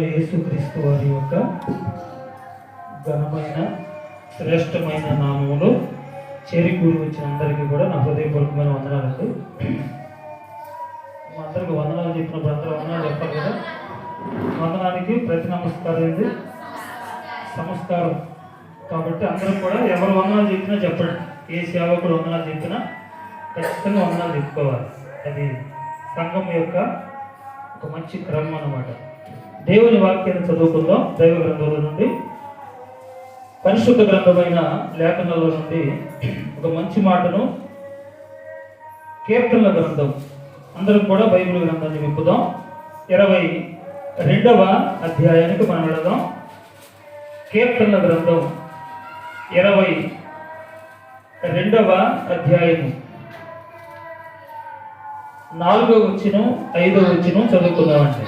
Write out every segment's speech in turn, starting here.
ప్రభువైన యేసుక్రీస్తు వారి యొక్క ఘనమైన శ్రేష్టమైన నామములో చేరికూడి వచ్చిన అందరికీ కూడా నా హృదయపూర్వకమైన వందనాలండి. మా అందరికి వందనాలు చెప్పినప్పుడు అందరూ వందనాలు చెప్పాలి కదా. వందనానికి ప్రతి నమస్కారం ఏంటి? నమస్కారం. కాబట్టి అందరూ కూడా ఎవరు వందనాలు చెప్పినా చెప్పండి. ఏ సేవకుడు వందనాలు చెప్పినా ఖచ్చితంగా వందనాలు చెప్పుకోవాలి. అది సంఘం యొక్క ఒక మంచి క్రమం అన్నమాట. దేవుని వాక్యాన్ని చదువుకుందాం. దైవ గ్రంథంలో నుండి, పరిశుద్ధ గ్రంథమైన లేఖనాల నుండి ఒక మంచి మాటను, కీర్తనల గ్రంథం, అందరం కూడా బైబిల్ గ్రంథాన్ని విప్పుదాం. 22వ అధ్యాయానికి మనం వెళదాం. కీర్తనల గ్రంథం 22వ అధ్యాయము 4వ వచనం 5వ వచనం చదువుకుందామండి.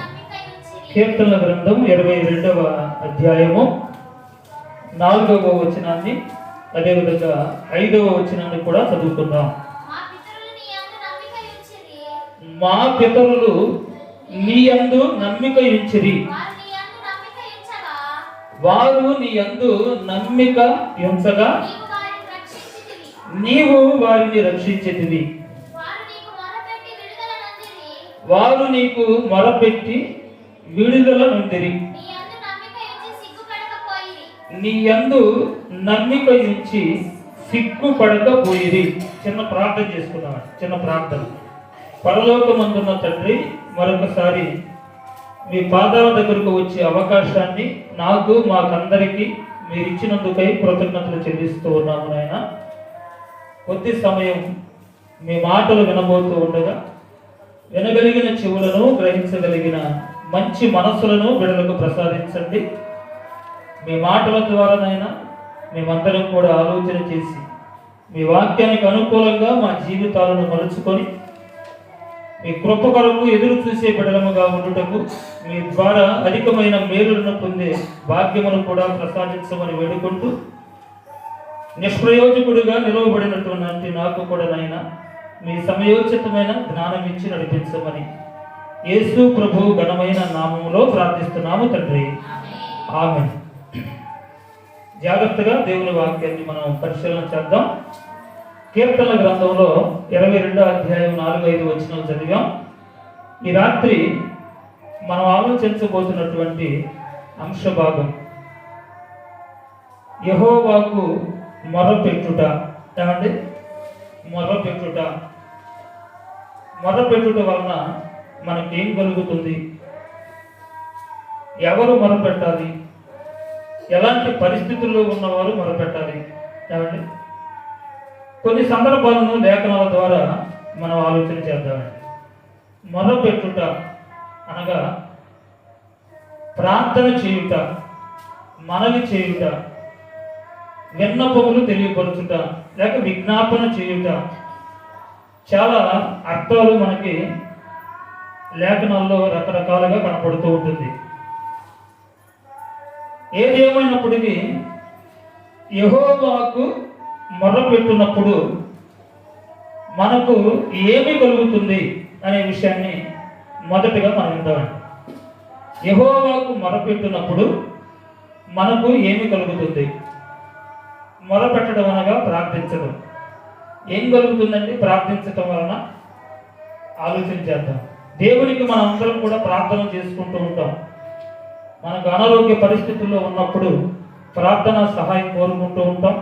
కీర్తనల గ్రంథం 22వ అధ్యాయము 4వ వచనాన్ని, అదేవిధంగా 5వ వచనాన్ని కూడా చదువుకుందాం. మా పితరులు నీ యందు నమ్మిక ఉంచిరి, వారు నీ యందు నమ్మిక ఉంచగా నీవు వారిని రక్షించితివి. వారు నీకు మొరపెట్టి విడుదల నొందిరి. నీ యందు నమ్మిక ఉంచి సిగ్గుపడకపోయిరి. చిన్న ప్రార్థన చేసుకున్నాం. చిన్న ప్రార్థన. పరలోకమందున్న తండ్రి, మరొకసారి మీ పాదాల దగ్గరకు వచ్చే అవకాశాన్ని నాకు, మాకందరికీ మీరు ఇచ్చినందుకై కృతజ్ఞతలు చెల్లిస్తూ ఉన్నాము నాయన. కొద్ది సమయం మీ మాటలు వినబోతూ ఉండగా వినగలిగిన చెవులను, గ్రహించగలిగిన మంచి మనస్సులను బిడ్డలకు ప్రసాదించండి. మీ మాటల ద్వారానైనా మేమందరం కూడా ఆలోచన చేసి మీ వాక్యానికి అనుకూలంగా మా జీవితాలను మలుచుకొని మీ కృప కొరకు ఎదురు చూసే బిడ్డలముగా ఉండుటకు మీ ద్వారా అధికమైన మేలులను పొందే భాగ్యమును కూడా ప్రసాదించమని వేడుకుంటూ, నిష్ప్రయోజకుడిగా నిలవబడినటువంటి నాకు కూడా నాయన మీ సమయోచితమైన జ్ఞానం ఇచ్చి నడిపించమని యేసు ప్రభు ఘనమైన నామములో ప్రార్థిస్తున్నాము తండ్రి. ఆమేన్. జాగ్రత్తగా దేవుని వాక్యాన్ని మనం పరిశీలన చేద్దాం. కీర్తనల గ్రంథంలో 22వ అధ్యాయం 4-5 వచనాలు చదివాం. ఈ రాత్రి మనం ఆలోచించబోతున్నటువంటి అంశ భాగం యెహోవాకు మొరపెట్టుట. ఏమండి? మొరపెట్టుట. మొరపెట్టుట వలన మనకేం కలుగుతుంది? ఎవరు మొరపెట్టాలి? ఎలాంటి పరిస్థితుల్లో ఉన్నవారు మొరపెట్టాలి? ఏమండి? కొన్ని సందర్భాలను లేఖనాల ద్వారా మనం ఆలోచన చేద్దామండి. మొరపెట్టుట అనగా ప్రార్థన చేయుట, మనవి చేయుట, విన్నపములు తెలియపరుచుట, లేక విజ్ఞాపన చేయుట. చాలా అర్థాలు మనకి లేఖనాల్లో రకరకాలుగా కనపడుతూ ఉంటుంది. ఏదేమైనప్పటికీ యెహోవాకు మొరపెట్టున్నప్పుడు మనకు ఏమి కలుగుతుంది అనే విషయాన్ని మొదటిగా మనం విందామండి. యెహోవాకు మొరపెట్టున్నప్పుడు మనకు ఏమి కలుగుతుంది? మొరపెట్టడం అనగా ప్రార్థించడం. ఏం కలుగుతుందండి ప్రార్థించటం వలన? ఆలోచన చేద్దాం. దేవునికి మనం అందరం కూడా ప్రార్థన చేసుకుంటూ ఉంటాం. మనకు అనారోగ్య పరిస్థితుల్లో ఉన్నప్పుడు ప్రార్థన సహాయం కోరుకుంటూ ఉంటాం.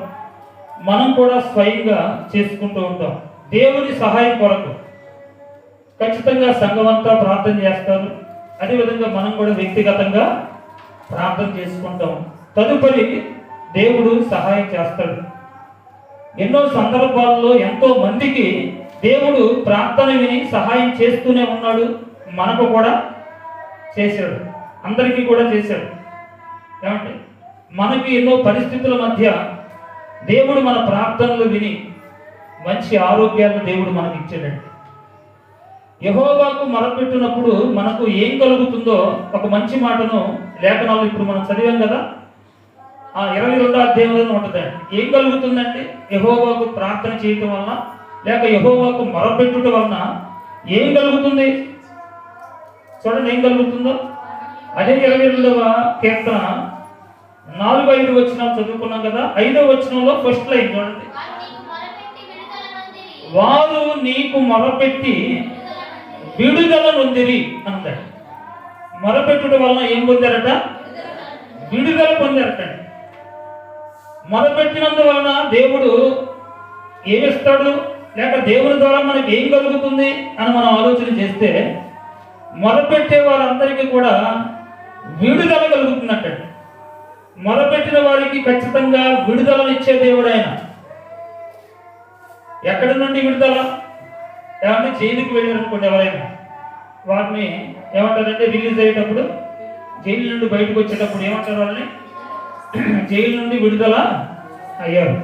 మనం కూడా స్వయంగా చేసుకుంటూ ఉంటాం. దేవుని సహాయం కొరకు ఖచ్చితంగా సంఘమంతా ప్రార్థన చేస్తారు. అదేవిధంగా మనం కూడా వ్యక్తిగతంగా ప్రార్థన చేసుకుంటాం. తదుపరి దేవుడు సహాయం చేస్తాడు. ఎన్నో సందర్భాల్లో ఎంతో మందికి దేవుడు ప్రార్థన విని సహాయం చేస్తూనే ఉన్నాడు. మనకు కూడా చేశాడు, అందరికీ కూడా చేశాడు. ఏమంటే మనకి ఎన్నో పరిస్థితుల మధ్య దేవుడు మన ప్రార్థనలు విని మంచి ఆరోగ్యాలను దేవుడు మనకి ఇచ్చాడండి. యెహోవాకు మొరపెట్టినప్పుడు మనకు ఏం కలుగుతుందో ఒక మంచి మాటను లేఖనాలు ఇప్పుడు మనం చదివాం కదా, 22వ అధ్యాయంలో ఉంటుందండి. ఏం కలుగుతుందండి? యెహోవాకు ప్రార్థన చేయటం వలన, లేక యెహోవాకు మొరపెట్టుట వలన ఏం కలుగుతుంది? చూడండి ఏం కలుగుతుందో. అదే 22వ కీర్తన 4-5 వచనం చదువుకున్నాం కదా. 5వ వచనంలో ఫస్ట్ లైన్ చూడండి. వారు నీకు మొరపెట్టి విడుదల నొందిరి అంటాడు. మొరపెట్టుట వలన ఏం పొందారట? విడుదల పొందారట. మొరపెట్టినందువలన దేవుడు ఏమిస్తాడు, లేక దేవుని ద్వారా మనకి ఏం కలుగుతుంది అని మనం ఆలోచన చేస్తే, మొరపెట్టే వారందరికీ కూడా విడుదల కలుగుతున్నట్ట. మొరపెట్టిన వారికి ఖచ్చితంగా విడుదలనిచ్చే దేవుడు ఆయన. ఎక్కడి నుండి విడుదల? ఏమంటే జైలుకి వెళ్ళారనుకోండి, ఎవరైనా వారిని ఏమంటారంటే రిలీజ్ అయ్యేటప్పుడు, జైలు నుండి బయటకు వచ్చేటప్పుడు ఏమంటారు వాళ్ళని? జైలు నుండి విడుదల అయ్యారు.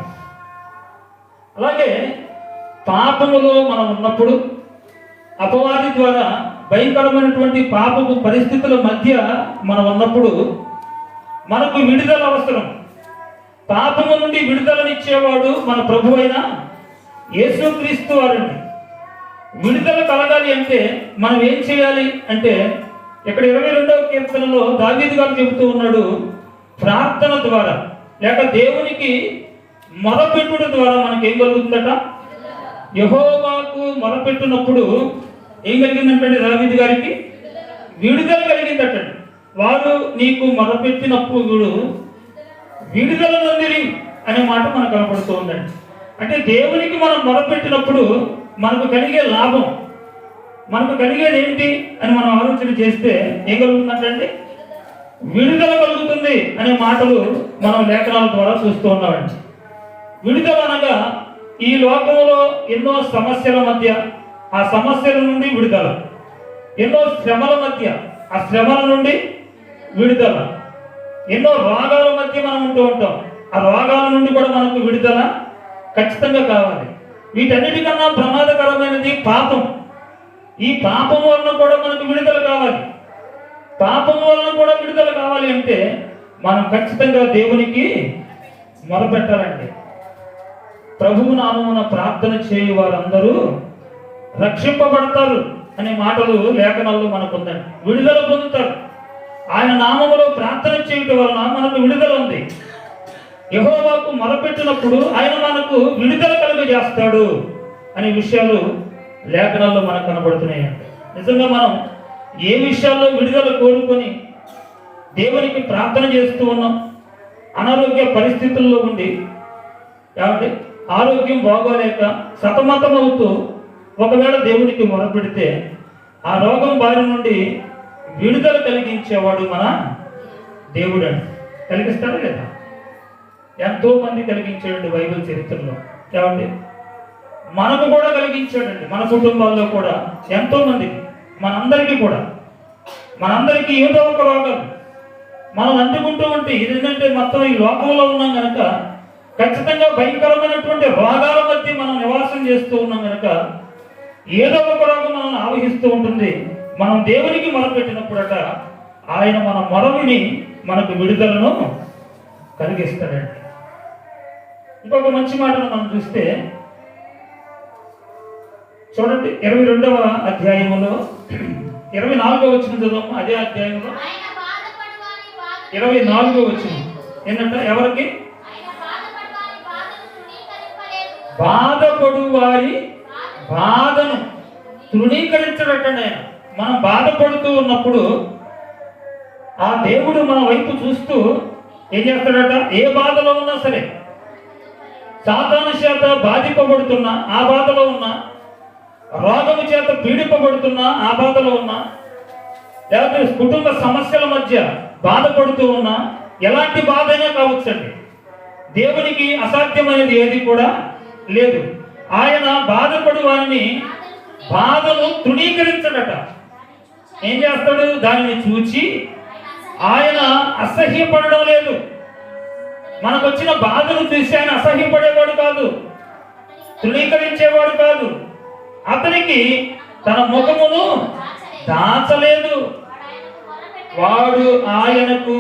అలాగే పాపములో మనం ఉన్నప్పుడు, అపవాది ద్వారా భయంకరమైనటువంటి పాపపు పరిస్థితుల మధ్య మనం ఉన్నప్పుడు మనకు విడుదల అవసరం. పాపము నుండి విడుదలనిచ్చేవాడు మన ప్రభు అయిన యేసుక్రీస్తు వారిని. విడుదల కలగాలి అంటే మనం ఏం చేయాలి అంటే, ఇక్కడ 22వ కీర్తనలో దావీదు గారు చెబుతూ ఉన్నాడు, ప్రార్థన ద్వారా లేక దేవునికి మొరపెట్టుట ద్వారా మనకి ఏం కలుగుతుందట? యెహోవాకు మొరపెట్టినప్పుడు ఏం కలిగిందంటే దావీదు గారికి విడుదల కలిగిందట. వారు నీకు మొరపెట్టినప్పుడు విడుదల నొందిరి అనే మాట మనకు కనపడుతూ ఉందండి. అంటే దేవునికి మనం మొరపెట్టినప్పుడు మనకు కలిగే లాభం, మనకు కలిగేది ఏంటి అని మనం ఆలోచన చేస్తే ఏం కలుగుతుందంటే విడుదల కలుగుతుంది అనే మాటలు మనం లేఖనాల ద్వారా చూస్తూ ఉన్నామండి. విడుదల అనగా ఈ లోకంలో ఎన్నో సమస్యల మధ్య, ఆ సమస్యల నుండి విడుదల, ఎన్నో శ్రమల మధ్య, ఆ శ్రమల నుండి విడుదల, ఎన్నో రోగాల మధ్య మనం ఉంటూ ఉంటాం, ఆ రోగాల నుండి కూడా మనకు విడుదల ఖచ్చితంగా కావాలి. వీటన్నిటికన్నా ప్రమాదకరమైనది పాపం. ఈ పాపం వలన కూడా మనకు విడుదల కావాలి. పాపం వలన కూడా విడుదల కావాలి అంటే మనం ఖచ్చితంగా దేవునికి మొరపెట్టాలండి. ప్రభువు నామమున ప్రార్థన చేయు వారందరూ రక్షింపబడతారు అనే మాటలు లేఖనాల్లో మనకు ఉందండి. విడుదల పొందుతారు. ఆయన నామములో ప్రార్థన చేయటం వలన మనకు విడుదల ఉంది. యెహోవాకు మొరపెట్టినప్పుడు ఆయన మనకు విడుదల కలుగజేస్తాడు అనే విషయాలు లేఖనాల్లో మనకు కనబడుతున్నాయండి. నిజంగా మనం ఏ విషయాల్లో విడుదల కోరుకొని దేవునికి ప్రార్థన చేస్తూ ఉన్నాం, అనారోగ్య పరిస్థితుల్లో ఉండి ఏమంటే ఆరోగ్యం బాగోలేక సతమతమవుతూ ఒకవేళ దేవునికి మొరపెడితే ఆ రోగం బారి నుండి విడుదల కలిగించేవాడు మన దేవుడు అండి. కలిగిస్తాడా లేదా? ఎంతో మంది కలిగించాడండి బైబిల్ చరిత్రలో. ఏమండి మనకు కూడా కలిగించాడండి. మన కుటుంబాల్లో కూడా ఎంతో మందికి, మనందరికీ ఏదో ఒక రోగం మనం అంటుకుంటూ ఉంటే, ఇదేంటంటే మొత్తం ఈ లోకంలో ఉన్నాం కనుక ఖచ్చితంగా భయంకరమైనటువంటి రోగాల మధ్య మనం నివాసం చేస్తూ ఉన్నాం కనుక ఏదో ఒక రోగం మనల్ని ఆవహిస్తూ ఉంటుంది. మనం దేవునికి మొరపెట్టినప్పుడట ఆయన మన మొరవిని మనకు విడుదలను కలిగిస్తాడండి. ఇంకొక మంచి మాటను మనం చూస్తే చూడండి, 22వ అధ్యాయములో 24వ వచనం చదువు. అదే అధ్యాయంలో 24వ వచనం ఏంటంటే, ఎవరికి? బాధపడు వారి బాధను తృణీకరించడటండి ఆయన. మనం బాధపడుతూ ఉన్నప్పుడు ఆ దేవుడు మన వైపు చూస్తూ ఏం చేస్తాడట? ఏ బాధలో ఉన్నా సరే, సాతాను చేత బాధింపబడుతున్నా ఆ బాధలో ఉన్నా, రోగము చేత పీడింపబడుతున్నా ఆ బాధలో ఉన్నా, లేకపోతే కుటుంబ సమస్యల మధ్య బాధపడుతూ ఉన్నా, ఎలాంటి బాధ అయినా కావచ్చండి, దేవునికి అసాధ్యమైనది ఏది కూడా లేదు. ఆయన బాధపడు వారిని బాధను తృణీకరించడట. ఏం చేస్తాడు? దానిని చూచి ఆయన అసహ్యపడడం లేదు. మనకు వచ్చిన బాధను చూసి ఆయన అసహ్యపడేవాడు కాదు, తృణీకరించేవాడు కాదు. అతనికి తన ముఖమును దాచలేదు. వాడు ఆయనకు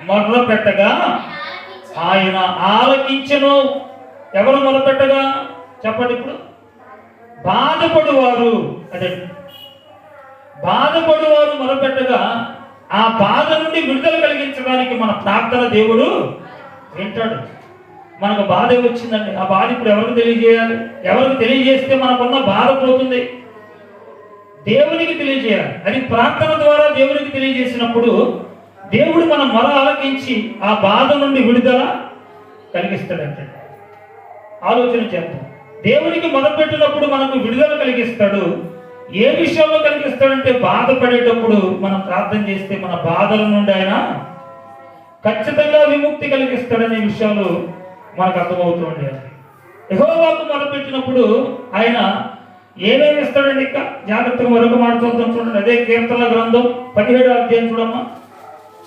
మొర్ర పెట్టగా ఆయన ఆలకించెను. ఎవరు మొరపెట్టగా? చెప్పండి. ఇప్పుడు బాధపడువారు, అదే బాధపడువారు మొరపెట్టగా ఆ బాధ నుండి విడుదల కలిగించడానికి మన ప్రార్థన దేవుడు వింటాడు. మనకు బాధ వచ్చిందండి, ఆ బాధ ఇప్పుడు ఎవరికి తెలియజేయాలి? ఎవరికి తెలియజేస్తే మనకున్న బాధ పోతుంది? దేవునికి తెలియజేయాలి. అది ప్రార్థన ద్వారా దేవునికి తెలియజేసినప్పుడు దేవుడు మన మొర ఆలకించి ఆ బాధ నుండి విడుదల కలిగిస్తాడంటే ఆలోచన చేద్దాం. దేవునికి మొదలుపెట్టినప్పుడు మనకు విడుదల కలిగిస్తాడు. ఏ విషయంలో కలిగిస్తాడంటే బాధపడేటప్పుడు మనం ప్రార్థన చేస్తే మన బాధల నుండి ఆయన ఖచ్చితంగా విముక్తి కలిగిస్తాడనే విషయాలు మనకు అర్థమవుతుంది. యెహోవాకు మొదలుపెట్టినప్పుడు ఆయన ఏమేమి ఇస్తాడండి? ఇంకా జాగ్రత్తగా మరొక మాట చూద్దాం. చూడండి, అదే కీర్తనల గ్రంథం 17వ అధ్యాయం చూడమ్మా.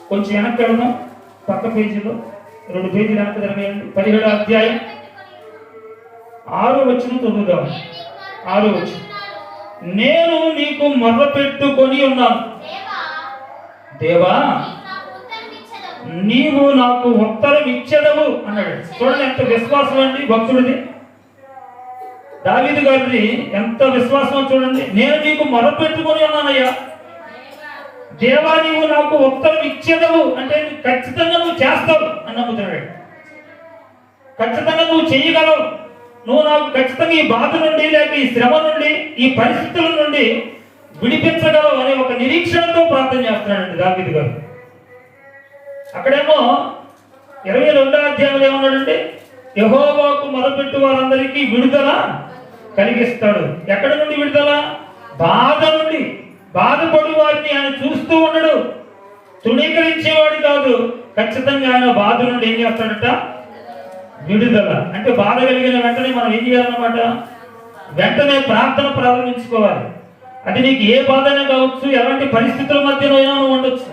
కొంచెం వెనక్కి వెళ్దాం, పక్క పేజీలో 2 పేజీలు వెనక్కి తిరగండి. 17వ అధ్యాయం 6వ వచనం చదువుదాం. 6వ వచనం, నేను నీకు మొర్ర పెట్టుకొని ఉన్నాను, దేవా నీవు నాకు ఉత్తరం ఇచ్చెదవు అన్నాడు. చూడండి ఎంత విశ్వాసం అండి భక్తుడిది, దావీదు గారిది ఎంత విశ్వాసం చూడండి. నేను నీకు మొర్ర పెట్టుకొని ఉన్నానయ్యా, దేవా నీవు నాకు ఉత్తరం ఇచ్చేదవు అంటే ఖచ్చితంగా నువ్వు చేస్తావు అని నమ్ముతున్నాడు. ఖచ్చితంగా నువ్వు చేయగలవు, నువ్వు నాకు ఖచ్చితంగా ఈ బాధ నుండి లేక ఈ శ్రమ నుండి ఈ పరిస్థితుల నుండి విడిపించగలవు అనే ఒక నిరీక్షణతో ప్రార్థన చేస్తున్నాడండి దావీదు గారు. అక్కడేమో 22వ అధ్యాయంలో ఏమన్నాడంటే, యెహోవాకు మొరపెట్టు వారందరికీ విడుదల కలిగిస్తాడు. ఎక్కడి నుండి విడుదల? బాధ నుండి. బాధపడు వారిని ఆయన చూస్తూ ఉండడు, తృణీకరించేవాడు కాదు. ఖచ్చితంగా ఆయన బాధ నుండి ఏం చేస్తాడట? విడుదల. అంటే బాధ కలిగిన వెంటనే మనం ఏం చేయాలన్నమాట? వెంటనే ప్రార్థన ప్రారంభించుకోవాలి. అది నీకు ఏ బాధనే కావచ్చు, ఎలాంటి పరిస్థితుల మధ్యనైనా నువ్వు ఉండొచ్చు.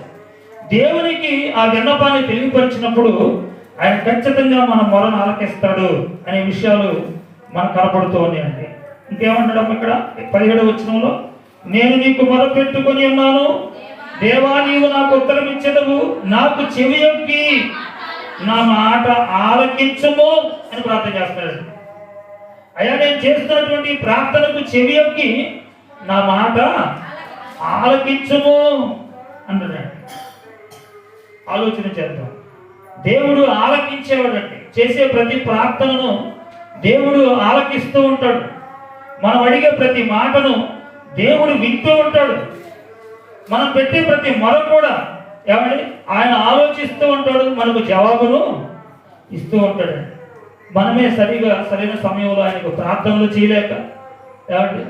దేవునికి ఆ విన్నపాన్ని తెలియపరిచినప్పుడు ఆయన ఖచ్చితంగా మన మొరను ఆలకిస్తాడు అనే విషయాలు మనకు కనపడుతూ ఉన్నాయండి. ఇంకేమంటాడు ఇక్కడ 17వ వచనంలో, నేను నీకు మొరపెట్టుకొని ఉన్నాను, దేవా నీవు నాకు ఉత్తరం ఇచ్చెదవు, నాకు చెవియొగ్గి నా మాట ఆలకించుము అని ప్రార్థన చేస్తున్నాడు. అయ్యా నేను చేస్తున్నటువంటి ప్రార్థనకు చెవియొగ్గి నా మాట ఆలకించుము అంటున్నాడు. ఆలోచన చేద్దాం. దేవుడు ఆలకించేవాడండి. చేసే ప్రతి ప్రార్థనను దేవుడు ఆలకిస్తూ ఉంటాడు. మనం అడిగే ప్రతి మాటను దేవుడు వింటూ ఉంటాడు. మనం పెట్టే ప్రతి మొర కూడా ఏమండి ఆయన ఆలోచిస్తూ ఉంటాడు, మనకు జవాబును ఇస్తూ ఉంటాడు. మనమే సరైన సమయంలో ఆయనకు ప్రార్థనలు చేయలేక ఏమండి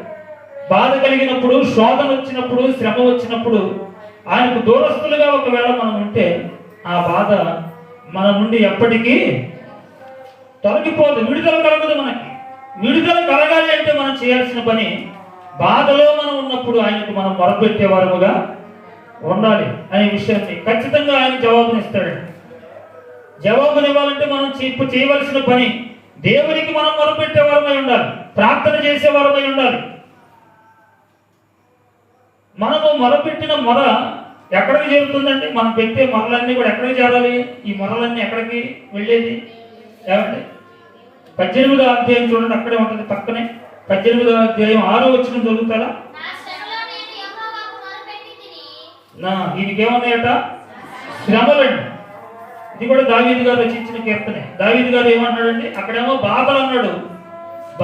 బాధ కలిగినప్పుడు, శోధన వచ్చినప్పుడు, శ్రమ వచ్చినప్పుడు ఆయనకు దూరస్తులుగా ఒకవేళ మనం ఉంటే ఆ బాధ మన నుండి ఎప్పటికీ తొలగిపోదు, విడుదల కలగదు. మనకి విడుదల కలగాలి అంటే మనం చేయాల్సిన పని, బాధలో మనం ఉన్నప్పుడు ఆయనకు మనం మొరపెట్టే వారముగా ఉండాలి అనే విషయాన్ని ఖచ్చితంగా ఆయన జవాబునిస్తాడు. జవాబునివ్వాలంటే మనం చేయవలసిన పని దేవునికి మనం మొరపెట్టే వారమై ఉండాలి, ప్రార్థన చేసే వారమై ఉండాలి. మనము మొరపెట్టిన మొర ఎక్కడికి చేరుతుందంటే, మనం పెట్టే మొరలన్నీ కూడా ఎక్కడికి చేరాలి? ఈ మొరలన్నీ ఎక్కడికి వెళ్ళేది? ఏమంటే 18వ అధ్యాయం చూడండి, అక్కడే ఉంటుంది పక్కనే. 18వ అధ్యాయం 6వ వచనం చదువుతారా? దీనికేమన్నాయట? శ్రమలండి. ఇది కూడా దావీదు గారు రచించిన కీర్తనే. దావీదు గారు ఏమన్నాడండి? అక్కడేమో బాధలు అన్నాడు,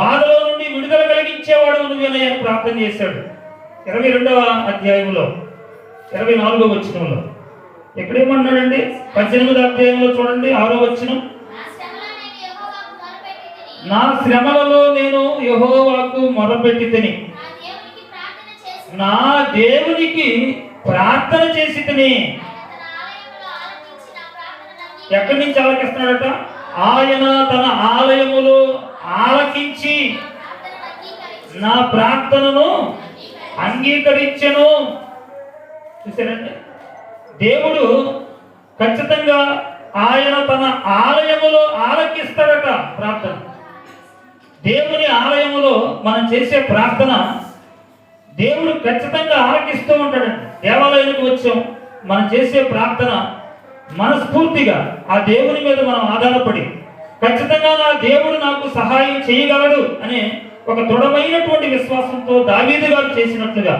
బాధలో నుండి విడుదల కలిగించేవాడు నువ్వేనయ్య అని ప్రార్థన చేశాడు. 22వ అధ్యాయంలో 24వ వచనంలో ఎక్కడేమన్నాడండి? 18వ అధ్యాయంలో చూడండి 6వ వచనం, నా శ్రమలలో నేను యెహోవాకు మొరపెట్టితిని, నా దేవునికి ప్రార్థన చేసి తిని. ఎక్కడి నుంచి ఆలకిస్తున్నాడట? ఆయన తన ఆలయములో ఆలకించి నా ప్రార్థనను అంగీకరించెను. చూసారండి, దేవుడు ఖచ్చితంగా ఆయన తన ఆలయములో ఆలకిస్తాడట ప్రార్థన. దేవుని ఆలయములో మనం చేసే ప్రార్థన దేవుడు ఖచ్చితంగా ఆలకిస్తూ ఉంటాడండి. దేవాలయానికి వచ్చాం, మనం చేసే ప్రార్థన మనస్ఫూర్తిగా ఆ దేవుని మీద మనం ఆధారపడి ఖచ్చితంగా నా దేవుడు నాకు సహాయం చేయగలడు అనే ఒక దృఢమైనటువంటి విశ్వాసంతో దావీదు గారు చేసినట్లుగా,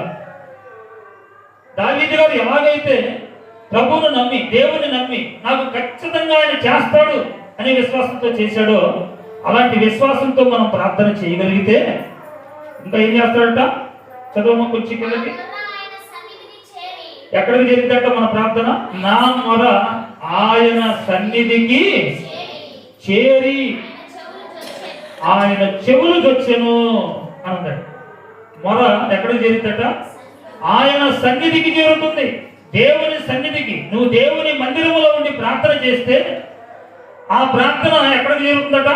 దావీదు గారు ఎలాగైతే ప్రభువును నమ్మి, దేవుని నమ్మి నాకు ఖచ్చితంగా ఆయన చేస్తాడు అనే విశ్వాసంతో చేశాడో, అలాంటి విశ్వాసంతో మనం ప్రార్థన చేయగలిగితే ఇంకా ఏం చేస్తాడట? చదువు కొంచెం కిందకి. ఎక్కడికి చేరిందట మన ప్రార్థన? నా మొర ఆయన సన్నిధికి చేరి ఆయన చెవులు వచ్చెను అన్నాడు. మొర ఎక్కడికి చేరిందట? ఆయన సన్నిధికి చేరుతుంది. దేవుని సన్నిధికి. నువ్వు దేవుని మందిరములో ఉండి ప్రార్థన చేస్తే ఆ ప్రార్థన ఎక్కడికి చేరుతుందట?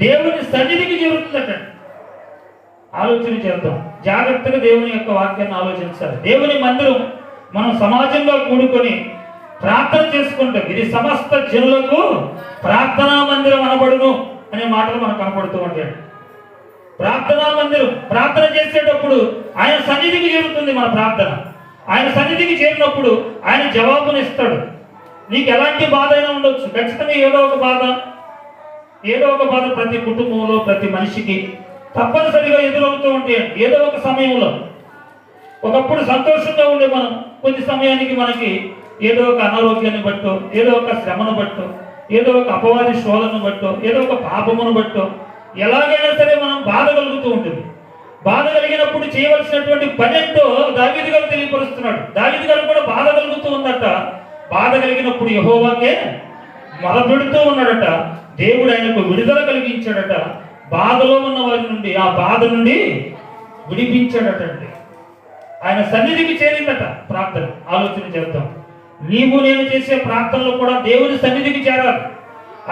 దేవుని సన్నిధికి చేరుతుందట. ఆలోచన చేద్దాం, జాగ్రత్తగా దేవుని యొక్క వాక్యాన్ని ఆలోచించాలి. దేవుని మందిరం మనం సమాజంగా కూడుకొని ప్రార్థన చేసుకుంటాం. ఇది సమస్త జనులకు ప్రార్థనా మందిరం అనబడును అనే మాటలు మనకు కనపడుతూ ఉంటాయి. ప్రార్థనా మందిరం, ప్రార్థన చేసేటప్పుడు ఆయన సన్నిధికి చేరుతుంది మన ప్రార్థన. ఆయన సన్నిధికి చేరినప్పుడు ఆయన జవాబునిస్తాడు. నీకు ఎలాంటి బాధ అయినా ఉండొచ్చు, ఖచ్చితంగా ఏదో ఒక బాధ ప్రతి కుటుంబంలో ప్రతి మనిషికి తప్పనిసరిగా ఎదురవుతూ ఉంటాయి. ఏదో ఒక సమయంలో ఒకప్పుడు సంతోషంగా ఉండే మనం కొద్ది సమయానికి మనకి ఏదో ఒక అనారోగ్యాన్ని బట్టో, ఏదో ఒక శ్రమను బట్టో, ఏదో ఒక అపవాది శోధనను బట్టో, ఏదో ఒక పాపమును బట్టో ఎలాగైనా సరే మనం బాధ కలుగుతూ ఉంటుంది. బాధ కలిగినప్పుడు చేయవలసినటువంటి పని ఎంతో దావీదు గారు తెలియపరుస్తున్నాడు. దావీదు గారు కూడా బాధ కలుగుతూ ఉందట. బాధ కలిగినప్పుడు యెహోవాకే మొరపెడుతూ ఉన్నాడట. దేవుడు ఆయనకు విడుదల కలిగించాడట. బాధలో ఉన్న వారి నుండి, ఆ బాధ నుండి విడిపించాడటండి. ఆయన సన్నిధికి చేరిందట ప్రార్థన. ఆలోచన చేద్దాం. నీవు నేను చేసే ప్రార్థనలు కూడా దేవుని సన్నిధికి చేరాలి.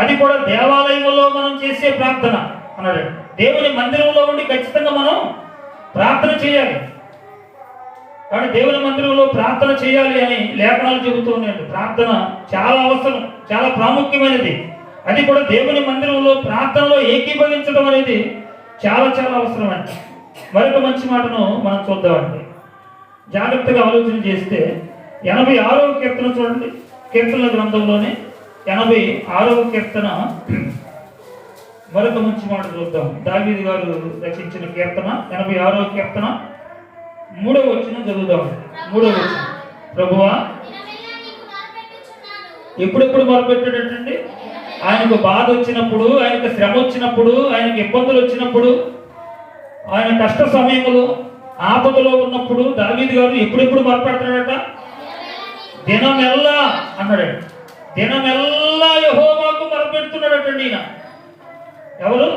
అది కూడా దేవాలయంలో మనం చేసే ప్రార్థన అన్నాడు. దేవుని మందిరంలో ఉండి ఖచ్చితంగా మనం ప్రార్థన చేయాలి. కానీ దేవుని మందిరంలో ప్రార్థన చేయాలి అని లేఖనాలు చెబుతూ ఉన్నాయండి. ప్రార్థన చాలా అవసరం, చాలా ప్రాముఖ్యమైనది. అది కూడా దేవుని మందిరంలో ప్రార్థనలో ఏకీభవించడం అనేది చాలా చాలా అవసరం అండి. మరొక మంచి మాటను మనం చూద్దామండి. జాగ్రత్తగా ఆలోచన చేస్తే 86వ కీర్తన చూడండి. కీర్తనల గ్రంథంలోనే 86వ కీర్తన మరొక మంచి మాట చూద్దాం. దావీదు గారు రచించిన కీర్తన 86వ కీర్తన 3వ వచనం చదువుదాం. 3వ వచనం. ప్రభువా, ఎప్పుడెప్పుడు మొరపెట్టాడటండి? ఆయనకు బాధ వచ్చినప్పుడు, ఆయనకు శ్రమ వచ్చినప్పుడు, ఆయనకు ఇబ్బందులు వచ్చినప్పుడు, ఆయన కష్ట సమయంలో ఆపదలో ఉన్నప్పుడు దావీదు గారు ఎప్పుడెప్పుడు మొరపెడతాడట? దినమెల్లా అన్నాడు. దినమెల్లా యెహోవాకు మొరపెడుతున్నాడటండి ఈయన. ఎవరు?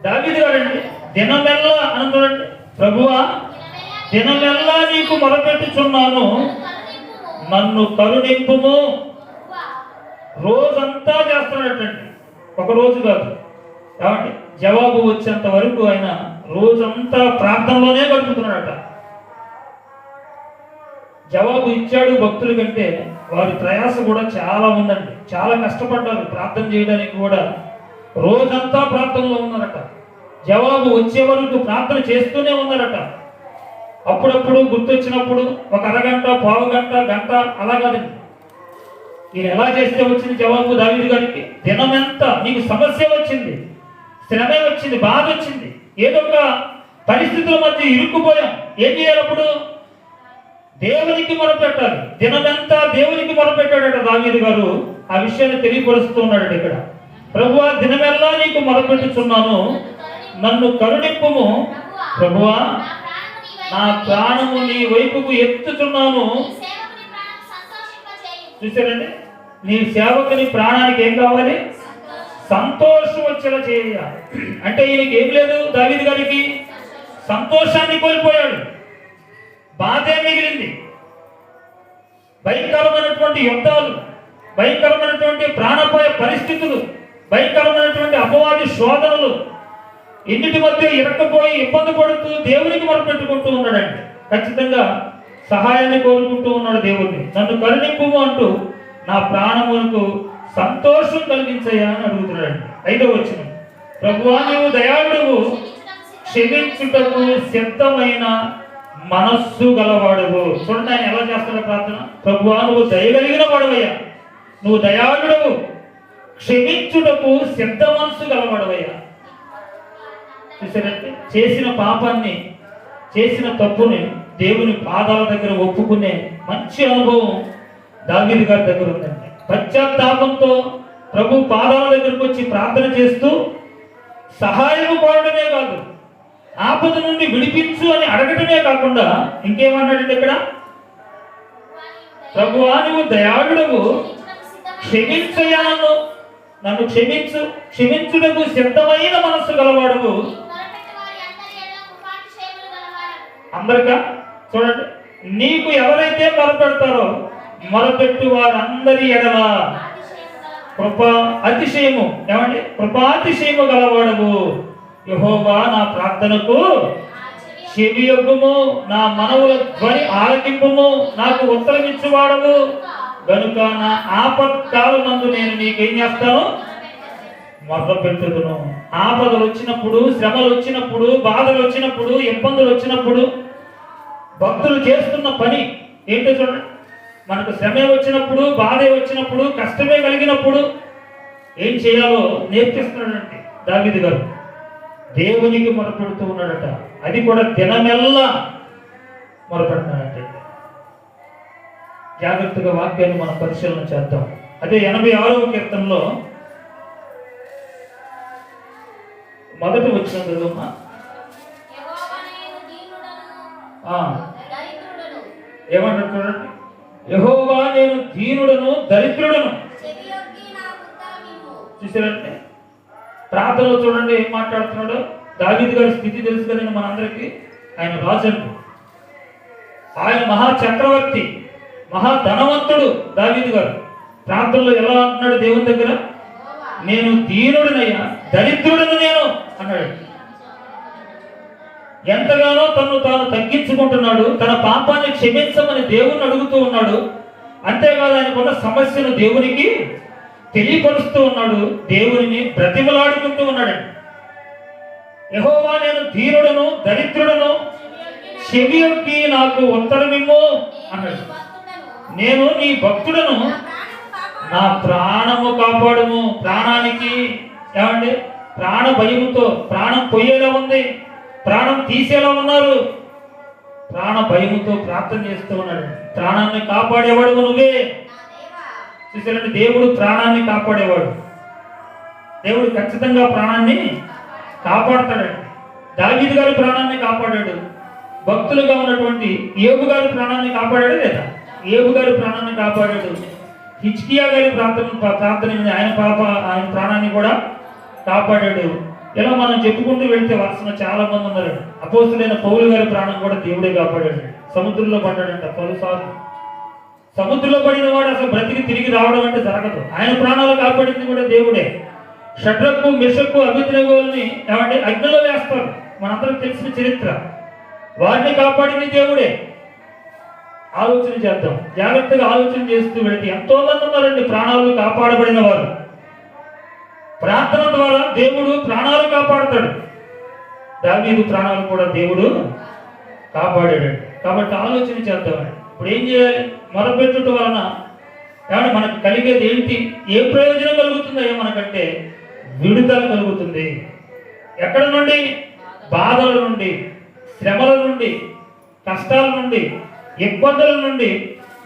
దావీదు గారండి. దినమెల్లా అన్నాడండి. ప్రభువా, దినమెల్లా నీకు మొరపెట్టుచున్నాను, నన్ను కరుణింపుము. రోజంతా చేస్తున్నాడటండి, ఒక రోజు కాదు. కాబట్టి జవాబు వచ్చేంత వరకు ఆయన రోజంతా ప్రార్థనలోనే గడుపుతున్నాడట. జవాబు ఇచ్చాడు భక్తుల కంటే వారి ప్రయాస కూడా చాలా ఉందండి. చాలా కష్టపడ్డారు ప్రార్థన చేయడానికి కూడా. రోజంతా ప్రార్థనలో ఉన్నారట. జవాబు వచ్చే వరకు ప్రార్థన చేస్తూనే ఉన్నారట. అప్పుడప్పుడు గుర్తొచ్చినప్పుడు ఒక అరగంట, పావు గంట, గంట అలా కాదండి. ఈయన ఎలా చేస్తే వచ్చింది జవాబు దావీదు గారికి? దినమెంత నీకు సమస్య వచ్చింది, శ్రమ వచ్చింది, బాధ వచ్చింది, ఏదో ఒక పరిస్థితుల మధ్య ఇరుక్కుపోయాం. ఏం చేయాలి అప్పుడు? దేవునికి మొరపెట్టాలి. దినమెంతా దేవునికి మొరపెట్టాడట దావీదు గారు. ఆ విషయాన్ని తెలియపరుస్తూ ఉన్నాడు ఇక్కడ. ప్రభువా, దినమెల్లా నీకు మొరపెట్టుచున్నాను, నన్ను కరుణింపుము. ప్రభువా, నా ప్రాణము నీ వైపుకు ఎత్తుచున్నాను. చూసారండి, నీ సేవకుని ప్రాణానికి ఏం కావాలి? సంతోషం వచ్చేలా చేయాలి. అంటే ఈయనకి ఏం లేదు దావీదు గారికి? సంతోషాన్ని కోల్పోయాడు, బాధే మిగిలింది. భయంకరమైనటువంటి యుద్ధాలు, భయంకరమైనటువంటి ప్రాణాపాయ పరిస్థితులు, భయంకరమైనటువంటి అపవాది శోధనలు, ఎన్నిటి మధ్య ఇరక్కపోయి ఇబ్బంది పడుతూ దేవునికి మొరపెట్టుకుంటూ ఉన్నాడండి. ఖచ్చితంగా సహాయాన్ని కోరుకుంటూ ఉన్నాడు దేవుడిని. నన్ను కరుణింపుము అంటూ నా ప్రాణమునకు సంతోషం కలిగించయ్యా అని అడుగుతున్నాడండి. 5వ వచనం. ప్రభువా, నీవు దయాళువు, క్షమించుటకు సిద్ధమైన మనస్సు గలవాడువు. చూడండి ఆయన ఎలా చేస్తాడో ప్రార్థన. ప్రభువా, నువ్వు దయగలిగిన వాడవయ్యా, నువ్వు దయాళుడవు, క్షమించుటకు సిద్ధ మనస్సు గలవాడవయ్యా. చూసారంటే చేసిన పాపాన్ని, చేసిన తప్పుని దేవుని పాదాల దగ్గర ఒప్పుకునే మంచి అనుభవం దావీదు గారి దగ్గర ఉందండి. పశ్చాత్తాపంతో ప్రభు పాదాల దగ్గరకు వచ్చి ప్రార్థన చేస్తూ సహాయం కోరడమే కాదు, ఆపద నుండి విడిపించు అని అడగటమే కాకుండా ఇంకేమన్నాడండి ఇక్కడ, ప్రభువా నువ్వు దయాళుడవు, క్షమించయా, నన్ను క్షమించు, క్షమించుటకు సిద్ధమైన మనస్సు గలవాడవు. అందరికా చూడండి, నీకు ఎవరైతే మొరపెడతారో మొరపెట్టు వారందరి ఎడల కృపా అతిశయము, ఏమండి, కృపాతిశయము గలవాడవు. యెహోవా నా ప్రార్థనకు చెవియొగ్గుము, నా మనవుల ధ్వని ఆలకింపుము, నాకు ఉత్తరమిచ్చువాడవు గనుక నా ఆపత్కాలమందు నేను నీకేం చేస్తాను, మొరపెట్టుదును. ఆపదలు వచ్చినప్పుడు, శ్రమలు వచ్చినప్పుడు, బాధలు వచ్చినప్పుడు, ఇబ్బందులు వచ్చినప్పుడు భక్తులు చేస్తున్న పని ఏంటో చూడండి. మనకు శ్రమే వచ్చినప్పుడు, బాధే వచ్చినప్పుడు, కష్టమే కలిగినప్పుడు ఏం చేయాలో నేర్పిస్తున్నాడండి దావీదు గారు. దేవునికి మొరపెడుతూ ఉన్నాడట, అది కూడా దినమెల్లా మొరపెడుతున్నాడట. జాగ్రత్తగా వాక్యాన్ని మనం పరిశీలన చేద్దాం. అదే 86వ కీర్తనలో మొదటి వచ్చిన చదువుమా. ఏమంటారు చూడండి, యెహోవా నేను దీనుడను దరిద్రుడను. చూసారంటే ప్రార్థనలో చూడండి ఏం మాట్లాడుతున్నాడు. దావీదు గారి స్థితి తెలుసు కదండి మనందరికీ. ఆయన రాజండి, ఆయన మహా చక్రవర్తి, మహా ధనవంతుడు. దావీదు గారు ప్రార్థనలో ఎలా అంటున్నాడు దేవుని దగ్గర, నేను దీనుడినయ్యా, దరిద్రుడను నేను అన్నాడు. ఎంతగానో తను తాను తగ్గించుకుంటున్నాడు, తన పాపాన్ని క్షమించమని దేవుణ్ణి అడుగుతూ ఉన్నాడు. అంతేకాదు ఆయనకున్న సమస్యను దేవునికి తెలియపరుస్తూ ఉన్నాడు, దేవునిని బ్రతిమలాడుకుంటూ ఉన్నాడండి. యెహోవా నేను దీనుడను దరిద్రుడను, చెవియొగ్గి నాకు ఉత్తరమిమ్ము అన్నాడు. నేను నీ భక్తుడను, నా ప్రాణము కాపాడుము. ప్రాణానికి ఏమండి, ప్రాణ భయముతో ప్రాణం పోయేలా ఉంది, ప్రాణం తీసేలా ఉన్నారు. ప్రాణ భయముతో ప్రార్థన చేస్తూ ఉన్నాడు. ప్రాణాన్ని కాపాడేవాడు నువ్వే. చూసారంటే దేవుడు ప్రాణాన్ని కాపాడేవాడు. దేవుడు ఖచ్చితంగా ప్రాణాన్ని కాపాడతాడండి. దావీదు గారి ప్రాణాన్ని కాపాడాడు. భక్తులుగా ఉన్నటువంటి యోబు గారి ప్రాణాన్ని కాపాడాడు లేదా? యోబు గారి ప్రాణాన్ని కాపాడాడు. హిజ్కియా గారి ప్రార్థన ఆయన ప్రాణాన్ని కూడా కాపాడాడు. ఇలా మనం చెప్పుకుంటూ వెళ్తే వరుసలో చాలా మంది ఉన్నారు. అపోస్తులైన పౌలు గారి ప్రాణం కూడా దేవుడే కాపాడాడు. సముద్రంలో పడ్డాడంట పలుసార్లు. సముద్రంలో పడిన వాడు అసలు బ్రతికి తిరిగి రావడం అంటే జరగదు. ఆయన ప్రాణాలు కాపాడింది కూడా దేవుడే. షడ్రకు మెషకు అభిద్రగోల్ని ఏమంటే అగ్నిలో వేస్తారు, మనందరికి తెలిసిన చరిత్ర. వారిని కాపాడింది దేవుడే. ఆలోచన చేద్దాం, జాగ్రత్తగా ఆలోచన చేస్తూ వెళితే ఎంతో మంది ఉన్నారండి ప్రాణాలు కాపాడబడిన వారు. ప్రార్థన ద్వారా దేవుడు ప్రాణాలు కాపాడతాడు. దావీదు ప్రాణాలు కూడా దేవుడు కాపాడాడు. కాబట్టి ఆలోచన చేద్దామండి. ఇప్పుడు ఏం చేయాలి? మొరపెట్టుట వలన ఏమంటే మనకు కలిగేది ఏంటి? ఏ ప్రయోజనం కలుగుతుందో మనకంటే విడుదల కలుగుతుంది. ఎక్కడ నుండి? బాధల నుండి, శ్రమల నుండి, కష్టాల నుండి, ఇబ్బందుల నుండి,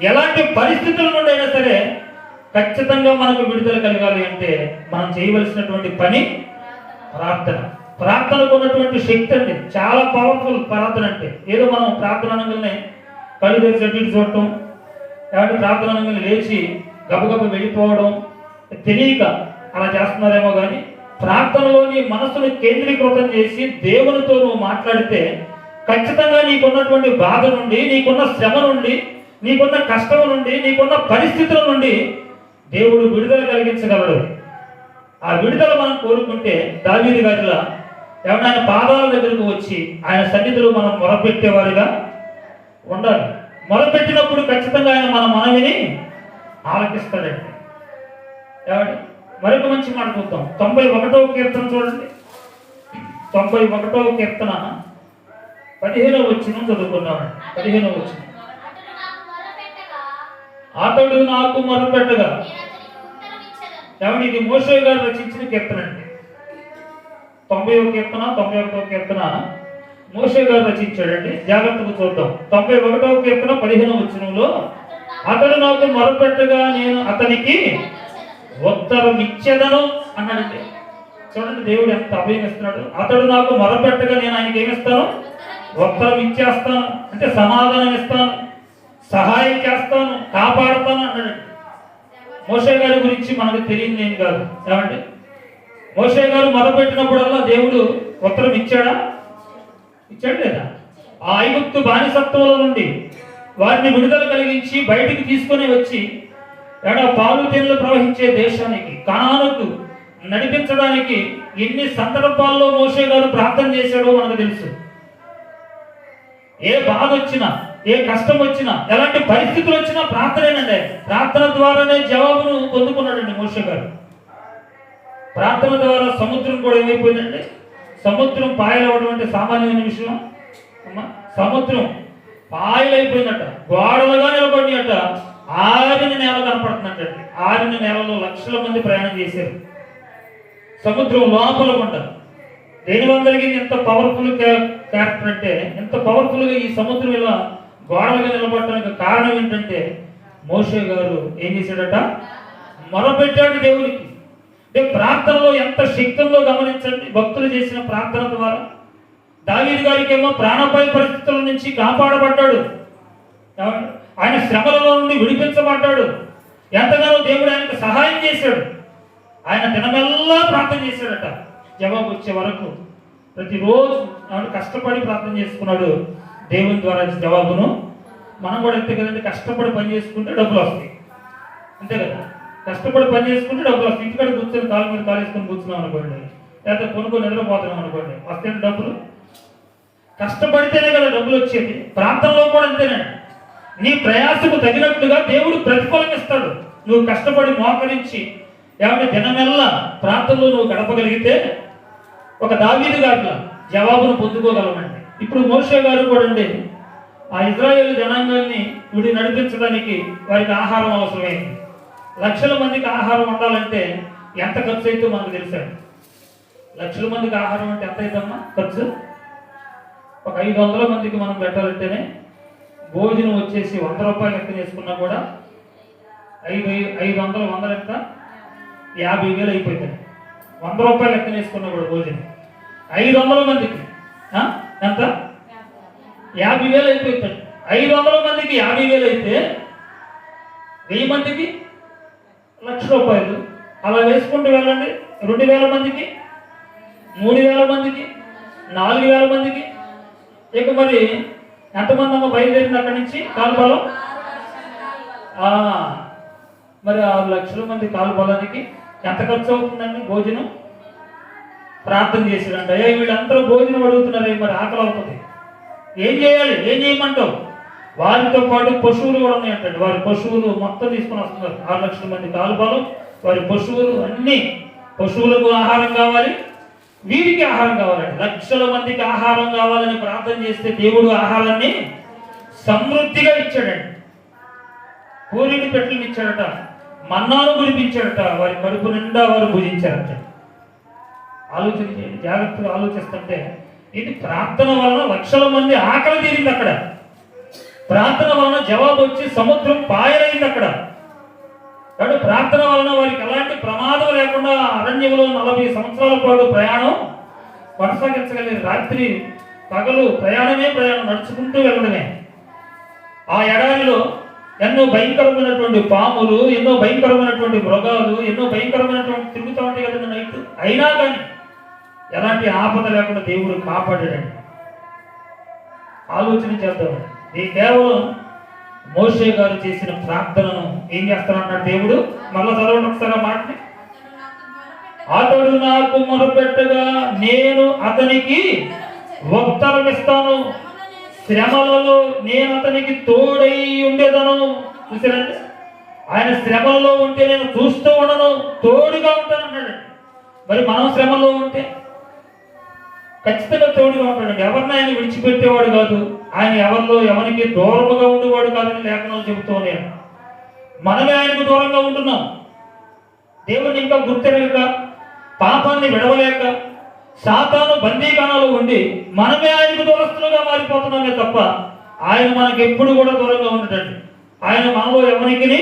ఎలాంటి పరిస్థితుల నుండి అయినా సరే ఖచ్చితంగా మనకు విడుదల కలగాలి అంటే మనం చేయవలసినటువంటి పని ప్రార్థన. ప్రార్థనకు ఉన్నటువంటి శక్తి అండి, చాలా పవర్ఫుల్ ప్రార్థన అంటే. ఏదో మనం ప్రార్థన అనగానే కళ్ళు తెరిచి చూడటం, ఏమంటే ప్రార్థన అనగానే లేచి గబగబ వెళ్ళిపోవడం తెలియక అలా చేస్తున్నారేమో కానీ ప్రార్థనలోని మనసును కేంద్రీకృతం చేసి దేవునితో నువ్వు మాట్లాడితే ఖచ్చితంగా నీకున్నటువంటి బాధ నుండి, నీకున్న శ్రమ నుండి, నీకున్న కష్టం నుండి, నీకున్న పరిస్థితుల నుండి దేవుడు విడుదల కలిగించగలడు. ఆ విడుదల మనం కోరుకుంటే దావీదు గారిలా ఏమన్నా ఆయన పాదాల దగ్గరకు వచ్చి ఆయన సన్నిధిలో మనం మొరపెట్టేవారుగా ఉండాలి. మొరపెట్టినప్పుడు ఖచ్చితంగా ఆయన మన మనవిని ఆలకిస్తాడండి. ఏమండి మరొక మంచి మాట చూద్దాం. 91వ కీర్తన చూడండి. 91వ కీర్తన 15వ వచనం చదువుకున్నామండి. 15వ వచనం, అతడు నాకు మొరపెట్టగా. ఏమండి ఇది మోషే గారు రచించిన కీర్తన అండి. 90వ కీర్తన 91వ కీర్తన మోషే గారు రచించాడండి. జాగ్రత్తగా చూద్దాం. 91వ కీర్తన 15వ వచనంలో అతడు నాకు మొరపెట్టగా నేను అతనికి ఉత్తరం ఇచ్చేదను అన్నాడంటే. చూడండి దేవుడు ఎంత అభయం ఇస్తున్నాడు. అతడు నాకు మొరపెట్టగా నేను ఆయనకి ఏమిస్తాను? ఉత్తరం ఇచ్చేస్తాను, అంటే సమాధానం ఇస్తాను, సహాయం చేస్తాను, కాపాడుతాను అన్నాడు. మోషే గారి గురించి మనకు తెలియదు ఏం కాదు. ఏమంటే మోషే గారు మొరపెట్టినప్పుడల్లా దేవుడు ఉత్తరం ఇచ్చాడా? ఇచ్చాడు లేదా? ఆ ఐగుప్తు బానిసత్వంలో నుండి వారిని విడుదల కలిగించి బయటికి తీసుకొని వచ్చి పాలు తేనెలు ప్రవహించే దేశానికి కనానుకు నడిపించడానికి ఎన్ని సందర్భాల్లో మోషే గారు ప్రార్థన చేశాడో మనకు తెలుసు. ఏ బాధ వచ్చినా, ఏ కష్టం వచ్చినా, ఎలాంటి పరిస్థితులు వచ్చినా ప్రార్థనేనండి. ప్రార్థన ద్వారానే జవాబును పొందుకున్నాడండి మోషే గారు. ప్రార్థన ద్వారా సముద్రం కూడా ఏమైపోయిందండి? సముద్రం పాయలవడం అంటే సామాన్యమైన విషయం అమ్మా. సముద్రం పాయలైపోయిందట, గోడలుగా నిలబడినట, ఆరిన నేల కనపడుతుందంటే. ఆరిన నేలలో లక్షల మంది ప్రయాణం చేశారు. సముద్రం లోపల ఉంటారు. దేనివల్ల జరిగింది? ఎంత పవర్ఫుల్ క్యారెక్టర్ అంటే, ఎంత పవర్ఫుల్గా ఈ సముద్రం ఇలా గోడలుగా నిలబడటానికి కారణం ఏంటంటే మోషే గారు ఏం చేశాడట? మొరపెట్టాడు దేవునికి. ప్రార్థనలో ఎంత శక్తి ఉందో గమనించండి. భక్తులు చేసిన ప్రార్థన ద్వారా దావీదు గారికి ఏమో ప్రాణాపాయ పరిస్థితుల నుంచి కాపాడబడ్డాడు. ఆయన శ్రమలలో నుండి విడిపించబడ్డాడు. ఎంతగానో దేవుడు ఆయనకు సహాయం చేశాడు. ఆయన దినమెల్లా ప్రార్థన చేశాడట, జవాబు వచ్చే వరకు. ప్రతిరోజు ఆయన కష్టపడి ప్రార్థన చేసుకున్నాడు. దేవుని ద్వారా జవాబును మనం కూడా అంతే కదండి. కష్టపడి పని చేసుకుంటే డబ్బులు వస్తాయి, అంతే కదా. కష్టపడి పని చేసుకుంటే డబ్బులు వస్తాయి. ఇంటికాడ కూర్చొని కాలు మీద కాలు వేసుకొని కూర్చున్నాం అనుకోండి, లేకపోతే కొనుక్కొని నిద్రపోతున్నాం అనుకోండి, వస్తాయండి డబ్బులు. కష్టపడితేనే కదా డబ్బులు వచ్చేది. ప్రార్థనలో కూడా అంతేనండి. నీ ప్రయాసకు తగినట్టుగా దేవుడు ప్రతిఫలం ఇస్తాడు. నువ్వు కష్టపడి మోకరించి ఏమంటే దినమెల్లా ప్రార్థనలో నువ్వు గడపగలిగితే ఒక దావీదు గారిలా జవాబును పొందుకోగలమండి. ఇప్పుడు మోషే గారు కూడా అండి ఆ ఇజ్రాయేల్ జనాంగాన్ని వీడి నడిపించడానికి వారికి ఆహారం అవసరమైంది. లక్షల మందికి ఆహారం ఉండాలంటే ఎంత ఖర్చు అయితే మనకు తెలుసండి. లక్షల మందికి ఆహారం అంటే ఎంత అవుతుందమ్మా ఖర్చు? ఒక 500 మందికి మనం పెట్టాలంటేనే భోజనం వచ్చేసి 100 రూపాయలు లెక్క చేసుకున్నా కూడా 500 100 ఎంత 50,000 అయిపోతుంది. 100 రూపాయలు లెక్క వేసుకున్నా కూడా భోజనం 500 మందికి ఎంత 50,000 అయిపోతుంది. 500 మందికి 50,000 అయితే 1000 మందికి 1,00,000 రూపాయలు. అలా వేసుకుంటూ వెళ్ళండి. 2,000 మందికి, 3,000 మందికి, 4,000 మందికి. ఇక మరి ఎంతమంది అమ్మ బయలుదేరింది అక్కడి నుంచి కాలుబలం? మరి 6 లక్షల మంది కాలుబలానికి ఎంత ఖర్చు అవుతుందండి భోజనం? ప్రార్థన చేసిరంట. వీళ్ళందరూ భోజనం అడుగుతున్నారు, మరి ఆకలి అవుతుంది. ఏం చేయాలి? ఏం చేయమంటావు? వారితో పాటు పశువులు కూడా ఉన్నాయంటండి. వారి పశువులు మొత్తం తీసుకుని వస్తున్నారు. 6 లక్షల మంది కాలుబలం, వారి పశువులు, అన్ని పశువులకు ఆహారం కావాలి, వీరికి ఆహారం కావాలండి. లక్షల మందికి ఆహారం కావాలని ప్రార్థన చేస్తే దేవుడు ఆహారాన్ని సమృద్ధిగా ఇచ్చాడండి. పూరిని పెట్టిని ఇచ్చాడట, మన్నాను కురిపించాడట, వారి కడుపు నిండా వారు భుజించారట. ఆలోచన చేయండి, జాగ్రత్తగా ఆలోచిస్తుంటే ఇది ప్రార్థన వలన లక్షల మంది ఆకలి తీరింది అక్కడ. ప్రార్థన వలన జవాబు వచ్చి సముద్రం పాయలైంది అక్కడ. కాబట్టి ప్రార్థన వలన వారికి ఎలాంటి ప్రమాదం లేకుండా అరణ్యంలో 40 సంవత్సరాల పాటు ప్రయాణం కొనసాగించగలిగే. రాత్రి పగలు ప్రయాణమే ప్రయాణం, నడుచుకుంటూ వెళ్ళడమే. ఆ ఎడారిలో ఎన్నో భయంకరమైనటువంటి పాములు, ఎన్నో భయంకరమైనటువంటి మృగాలు, ఎన్నో భయంకరమైనటువంటి తిరుగుతూ ఉంటాయి కదండి నైట్. అయినా కానీ ఎలాంటి ఆపద లేకుండా దేవుడు కాపాడాడండి. ఆలోచన చేద్దాం. ఈ కేవలం మోషే గారు చేసిన ప్రార్థనను ఏం చేస్తారన్నాడు దేవుడు? మళ్ళా చదవండి ఒకసారి మాటని. అతడు నాకు మొరపెట్టగా నేను అతనికి ఉత్తరం ఇస్తాను, శ్రమలలో నేను అతనికి తోడై ఉండేదను. చూసారండి, ఆయన శ్రమల్లో ఉంటే నేను చూస్తూ ఉండను, తోడుగా ఉంటాను అన్నాడు. మరి మనం శ్రమలో ఉంటే ఖచ్చితంగా తోడుగా ఉంటాడండి. ఎవరిని ఆయన విడిచిపెట్టేవాడు కాదు. ఆయన ఎవరిలో ఎవరికి దూరముగా ఉండేవాడు కాదని లేఖనాలు చెబుతూ ఉన్నాను. మనమే ఆయనకు దూరంగా ఉంటున్నాం. దేవుని ఇంకా గుర్తెరగక, పాపాన్ని విడవలేక, సాతాను బందీఖానాలో ఉండి మనమే ఆయనకు దూరస్తులుగా మారిపోతున్నామే తప్ప ఆయన మనకి ఎప్పుడు కూడా దూరంగా ఉండటండి. ఆయన మనలో ఎవరికి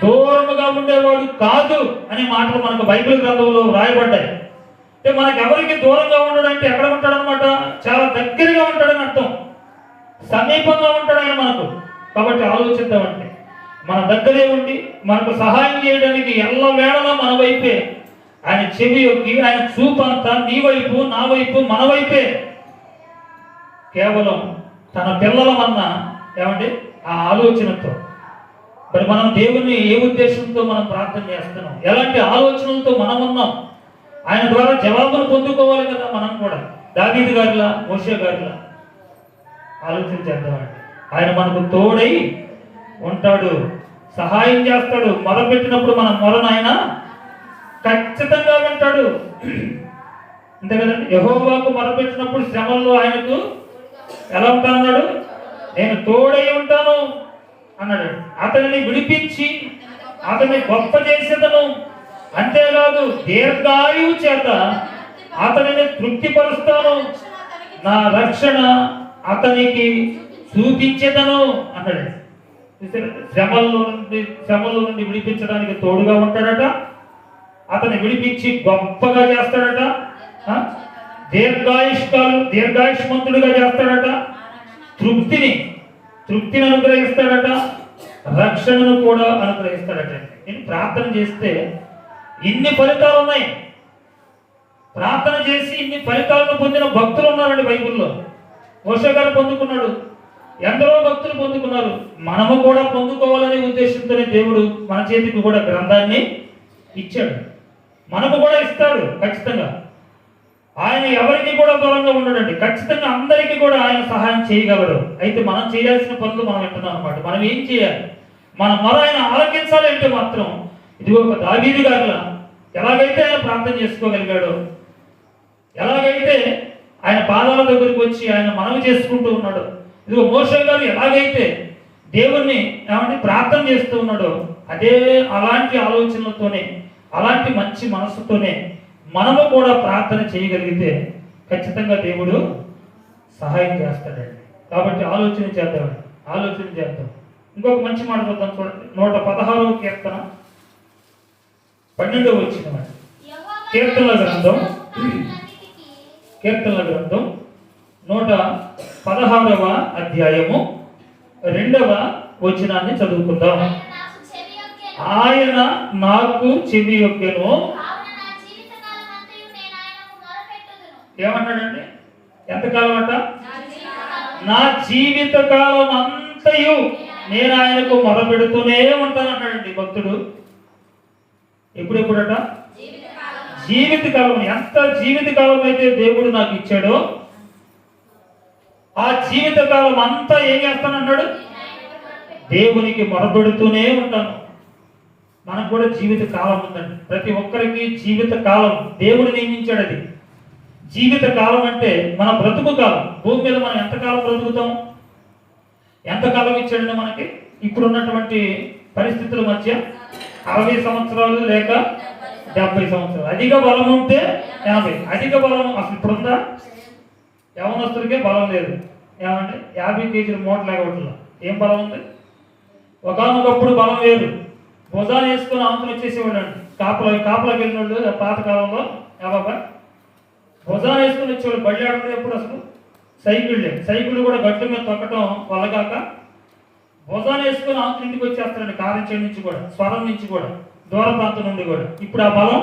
దూరముగా ఉండేవాడు కాదు అనే మాటలు మనకు బైబిల్ గ్రంథంలో రాయబడ్డాయి. అంటే మనకు ఎవరికి దూరంగా ఉండడంటే ఎక్కడ ఉంటాడనమాట, చాలా దగ్గరగా ఉంటాడని అర్థం, సమీపంగా ఉంటాడు ఆయన మనకు. కాబట్టి ఆలోచిద్దామంటే మన దగ్గరే ఉండి మనకు సహాయం చేయడానికి ఎల్ల వేళలా మన వైపే, ఆయన చెవి యొక్కి ఆయన చూపు అంతా నీ వైపు నా వైపు మన వైపే. కేవలం తన పిల్లలమన్న ఏమండి ఆ ఆలోచనతో మరి మనం దేవుణ్ణి ఏ ఉద్దేశంతో మనం ప్రార్థన చేస్తున్నాం, ఎలాంటి ఆలోచనలతో మనం ఉన్నాం, ఆయన ద్వారా జవాబును పొందుకోవాలి కదా. మనం కూడా దావీదు గారిలా మోషే గారిలా ఆలోచన చేద్దామండి. ఆయన మనకు తోడై ఉంటాడు, సహాయం చేస్తాడు. మొదలుపెట్టినప్పుడు మన మొరను ఆయన ఖచ్చితంగా వింటాడు. అంతే కదండి. యెహోవాకు మొరపెట్టినప్పుడు శ్రమల్లో ఆయనకు ఎలా ఉంటానన్నాడు, నేను తోడై ఉంటాను అన్నాడు. అతనిని విడిపించి అతన్ని గొప్ప చేసేదను, అంతేకాదు దీర్ఘాయువు చేత అతనిని తృప్తిపరుస్తాను, నా రక్షణ అతనికి చూపించేదను అన్నాడు. శ్రమల నుండి విడిపించడానికి తోడుగా ఉంటాడట, అతన్ని విడిపించి గొప్పగా చేస్తాడట, దీర్ఘాయుష్మంతుడిగా చేస్తాడట, తృప్తిని అనుగ్రహిస్తాడట, రక్షణను కూడా అనుగ్రహిస్తాడట. నేను ప్రార్థన చేస్తే ఇన్ని ఫలితాలు ఉన్నాయి. ప్రార్థన చేసి ఇన్ని ఫలితాలను పొందిన భక్తులు ఉన్నారండి బైబిల్లో. మోషే గారు పొందుకున్నాడు, ఎందరో భక్తులు పొందుకున్నారు. మనము కూడా పొందుకోవాలనే ఉద్దేశంతోనే దేవుడు మన చేతికి కూడా గ్రంథాన్ని ఇచ్చాడు, మనకు కూడా ఇస్తాడు ఖచ్చితంగా. ఆయన ఎవరికి కూడా దూరంగా ఉండడండి, ఖచ్చితంగా అందరికీ కూడా ఆయన సహాయం చేయగలడు. అయితే మనం చేయాల్సిన పనులు మనం వింటున్నాం అనమాట. మనం ఏం చేయాలి, మన మొర ఆయన ఆలకించాలి అంటే మాత్రం ఇది ఒక దావీదు గారిలా ఎలాగైతే ఆయన ప్రార్థన చేసుకోగలిగాడో, ఎలాగైతే ఆయన పాదాల దగ్గరికి వచ్చి ఆయన మనవి చేసుకుంటూ ఉన్నాడు, ఇదిగో మోషే గారు ఎలాగైతే దేవుణ్ణి ఏమంటే ప్రార్థన చేస్తూ ఉన్నాడో, అదే అలాంటి ఆలోచనలతోనే అలాంటి మంచి మనస్సుతోనే మనము కూడా ప్రార్థన చేయగలిగితే ఖచ్చితంగా దేవుడు సహాయం చేస్తాడండి. కాబట్టి ఆలోచన చేద్దాం. ఇంకొక మంచి మాట చూద్దాం, చూడండి. 116వ కీర్తన 12వ వచనం. కీర్తనల గ్రంథం 116వ అధ్యాయము 2వ వచనాన్ని చదువుకుందాం. ఆయన నాకు చెవి యొక్కెను. ఏమన్నాడండి, ఎంతకాలం అంట, నా జీవిత కాలం అంతయు నేను ఆయనకు మొరపెడుతూనే ఉంటాను అన్నాడండి భక్తుడు. ఎప్పుడెప్పుడట, జీవితకాలం. ఎంత జీవితకాలం అయితే దేవుడు నాకు ఇచ్చాడో ఆ జీవితకాలం అంతా ఏం చేస్తానన్నాడు, దేవునికి మొరపెడుతూనే ఉంటాను. మనకు కూడా జీవిత కాలం ఉందండి. ప్రతి ఒక్కరికి జీవిత కాలం దేవుడు నియమించాడు. అది జీవిత కాలం అంటే మన బ్రతుకు కాలం. భూమి మీద మనం ఎంతకాలం బ్రతుకుతాం, ఎంతకాలం ఇచ్చాడండి మనకి. ఇప్పుడు ఉన్నటువంటి పరిస్థితుల మధ్య 60 సంవత్సరాలు లేక 70 సంవత్సరాలు, అధిక బలం ఉంటే 80. అధిక బలం అసలు ఇప్పుడుందా, యవనస్తుడికే బలం లేదు. ఏమంటే 50 కేజీల మూట లేకపోవట్లా ఏం బలం ఉంది. ఒకనొకప్పుడు బలం లేదు, భుజాలు వేసుకొని ఆంతులు వచ్చేసేవాడు అండి. కాపలాకి వెళ్ళిన వాళ్ళు పాతకాలంలో బాబా భుజాలు వేసుకొని వచ్చేవాళ్ళు. బళ్ళు ఆడుతుంది ఎప్పుడు అసలు సైకిళ్ళు కూడా గట్ల మీద తొక్కటం వల్ల కాక భుజాలు వేసుకొని ఆంతులు ఇంటికి వచ్చేస్తారండి. కారంచేడు నుంచి కూడా, స్వరం నుంచి కూడా, దూర ప్రాంతం నుండి కూడా. ఇప్పుడు ఆ బలం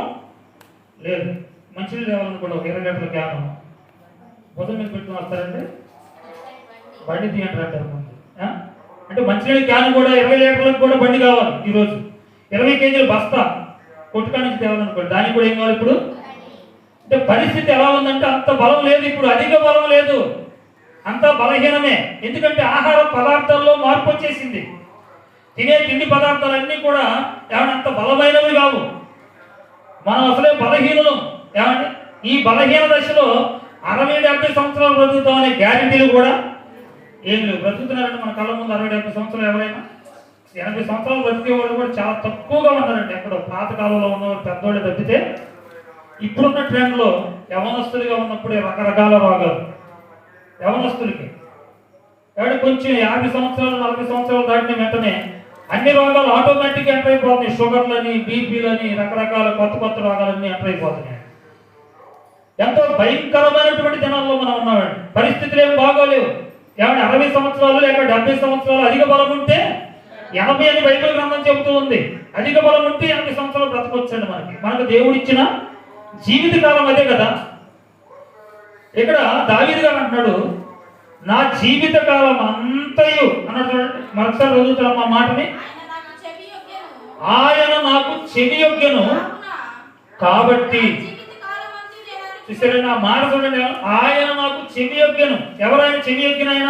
లేదు. మంచినీళ్ళు తేవాలని కూడా ఒక 20 లీటర్ల క్యాన్ భుజం మీద పెట్టుకుని వస్తారండి. బండి తీయంటారు అంటారు ముందు. అంటే మంచినీళ్ళ క్యాన్ కూడా 20 లీటర్లకు కూడా బండి కావాలి. ఈరోజు 20 కేజీల బస్తా కొట్టుకా నుంచి తేవాలనుకోండి, దానికి కూడా ఏం కావాలి ఇప్పుడు. అంటే పరిస్థితి ఎలా ఉందంటే అంత బలం లేదు ఇప్పుడు, అధిక బలం లేదు, అంత బలహీనమే. ఎందుకంటే ఆహార పదార్థాల్లో మార్పు వచ్చేసింది. తినే తిండి పదార్థాలన్నీ కూడా ఏమంటే అంత బలమైనవి కావు. మనం అసలే బలహీనులు. ఏమంటే ఈ బలహీన దశలో 60-70 సంవత్సరాలు బ్రతుకుతామనే గ్యారెంటీలు కూడా ఏం లేవు. బ్రతుకుతున్నారంటే మన కళ్ళ ముందు 60-70 సంవత్సరాలు ఎవరైనా 80 సంవత్సరాలు బ్రతికే వాళ్ళు కూడా చాలా తక్కువగా ఉన్నారండి. ఎక్కడో పాతకాలంలో ఉన్నవాళ్ళు పెద్దవాళ్ళు తప్పితే ఇప్పుడున్న ట్రెండ్లో యవనస్తులుగా ఉన్నప్పుడే రకరకాల రోగాలు యవనస్తులకి. కాబట్టి కొంచెం 50 సంవత్సరాలు 40 సంవత్సరాలు దాటిన వెంటనే అన్ని రోగాలు ఆటోమేటిక్గా ఎంటర్ అయిపోతున్నాయి. షుగర్లని, బీపీలని, రకరకాల కొత్త కొత్త రోగాలన్నీ ఎంటర్ అయిపోతున్నాయి. ఎంతో భయంకరమైనటువంటి దినాల్లో మనం ఉన్నామండి. పరిస్థితులు ఏం బాగోలేవు. ఏమంటే 60 సంవత్సరాలు లేక 70 సంవత్సరాలు అధిక బలం ఉంటే 80 అని బైబిల్ గ్రంథం చెబుతూ ఉంది. అధిక బలం ఉంటే 80 సంవత్సరాలు బ్రతకొచ్చండి. మనకు దేవుడిచ్చిన జీవిత కాలం అదే కదా. ఇక్కడ దావీదు గారు అంటున్నాడు, నా జీవిత కాలం అంతయు అన్నాడు. చూడండి, మరొకసారి చదువుతాం మా మాటని. ఆయన నాకు చెవియొగ్గెను కాబట్టి. చూసారా నా మాట చూడండి. ఆయన నాకు చెవియొగ్గెను. ఎవరైనా చెవియొగ్గిన ఆయన?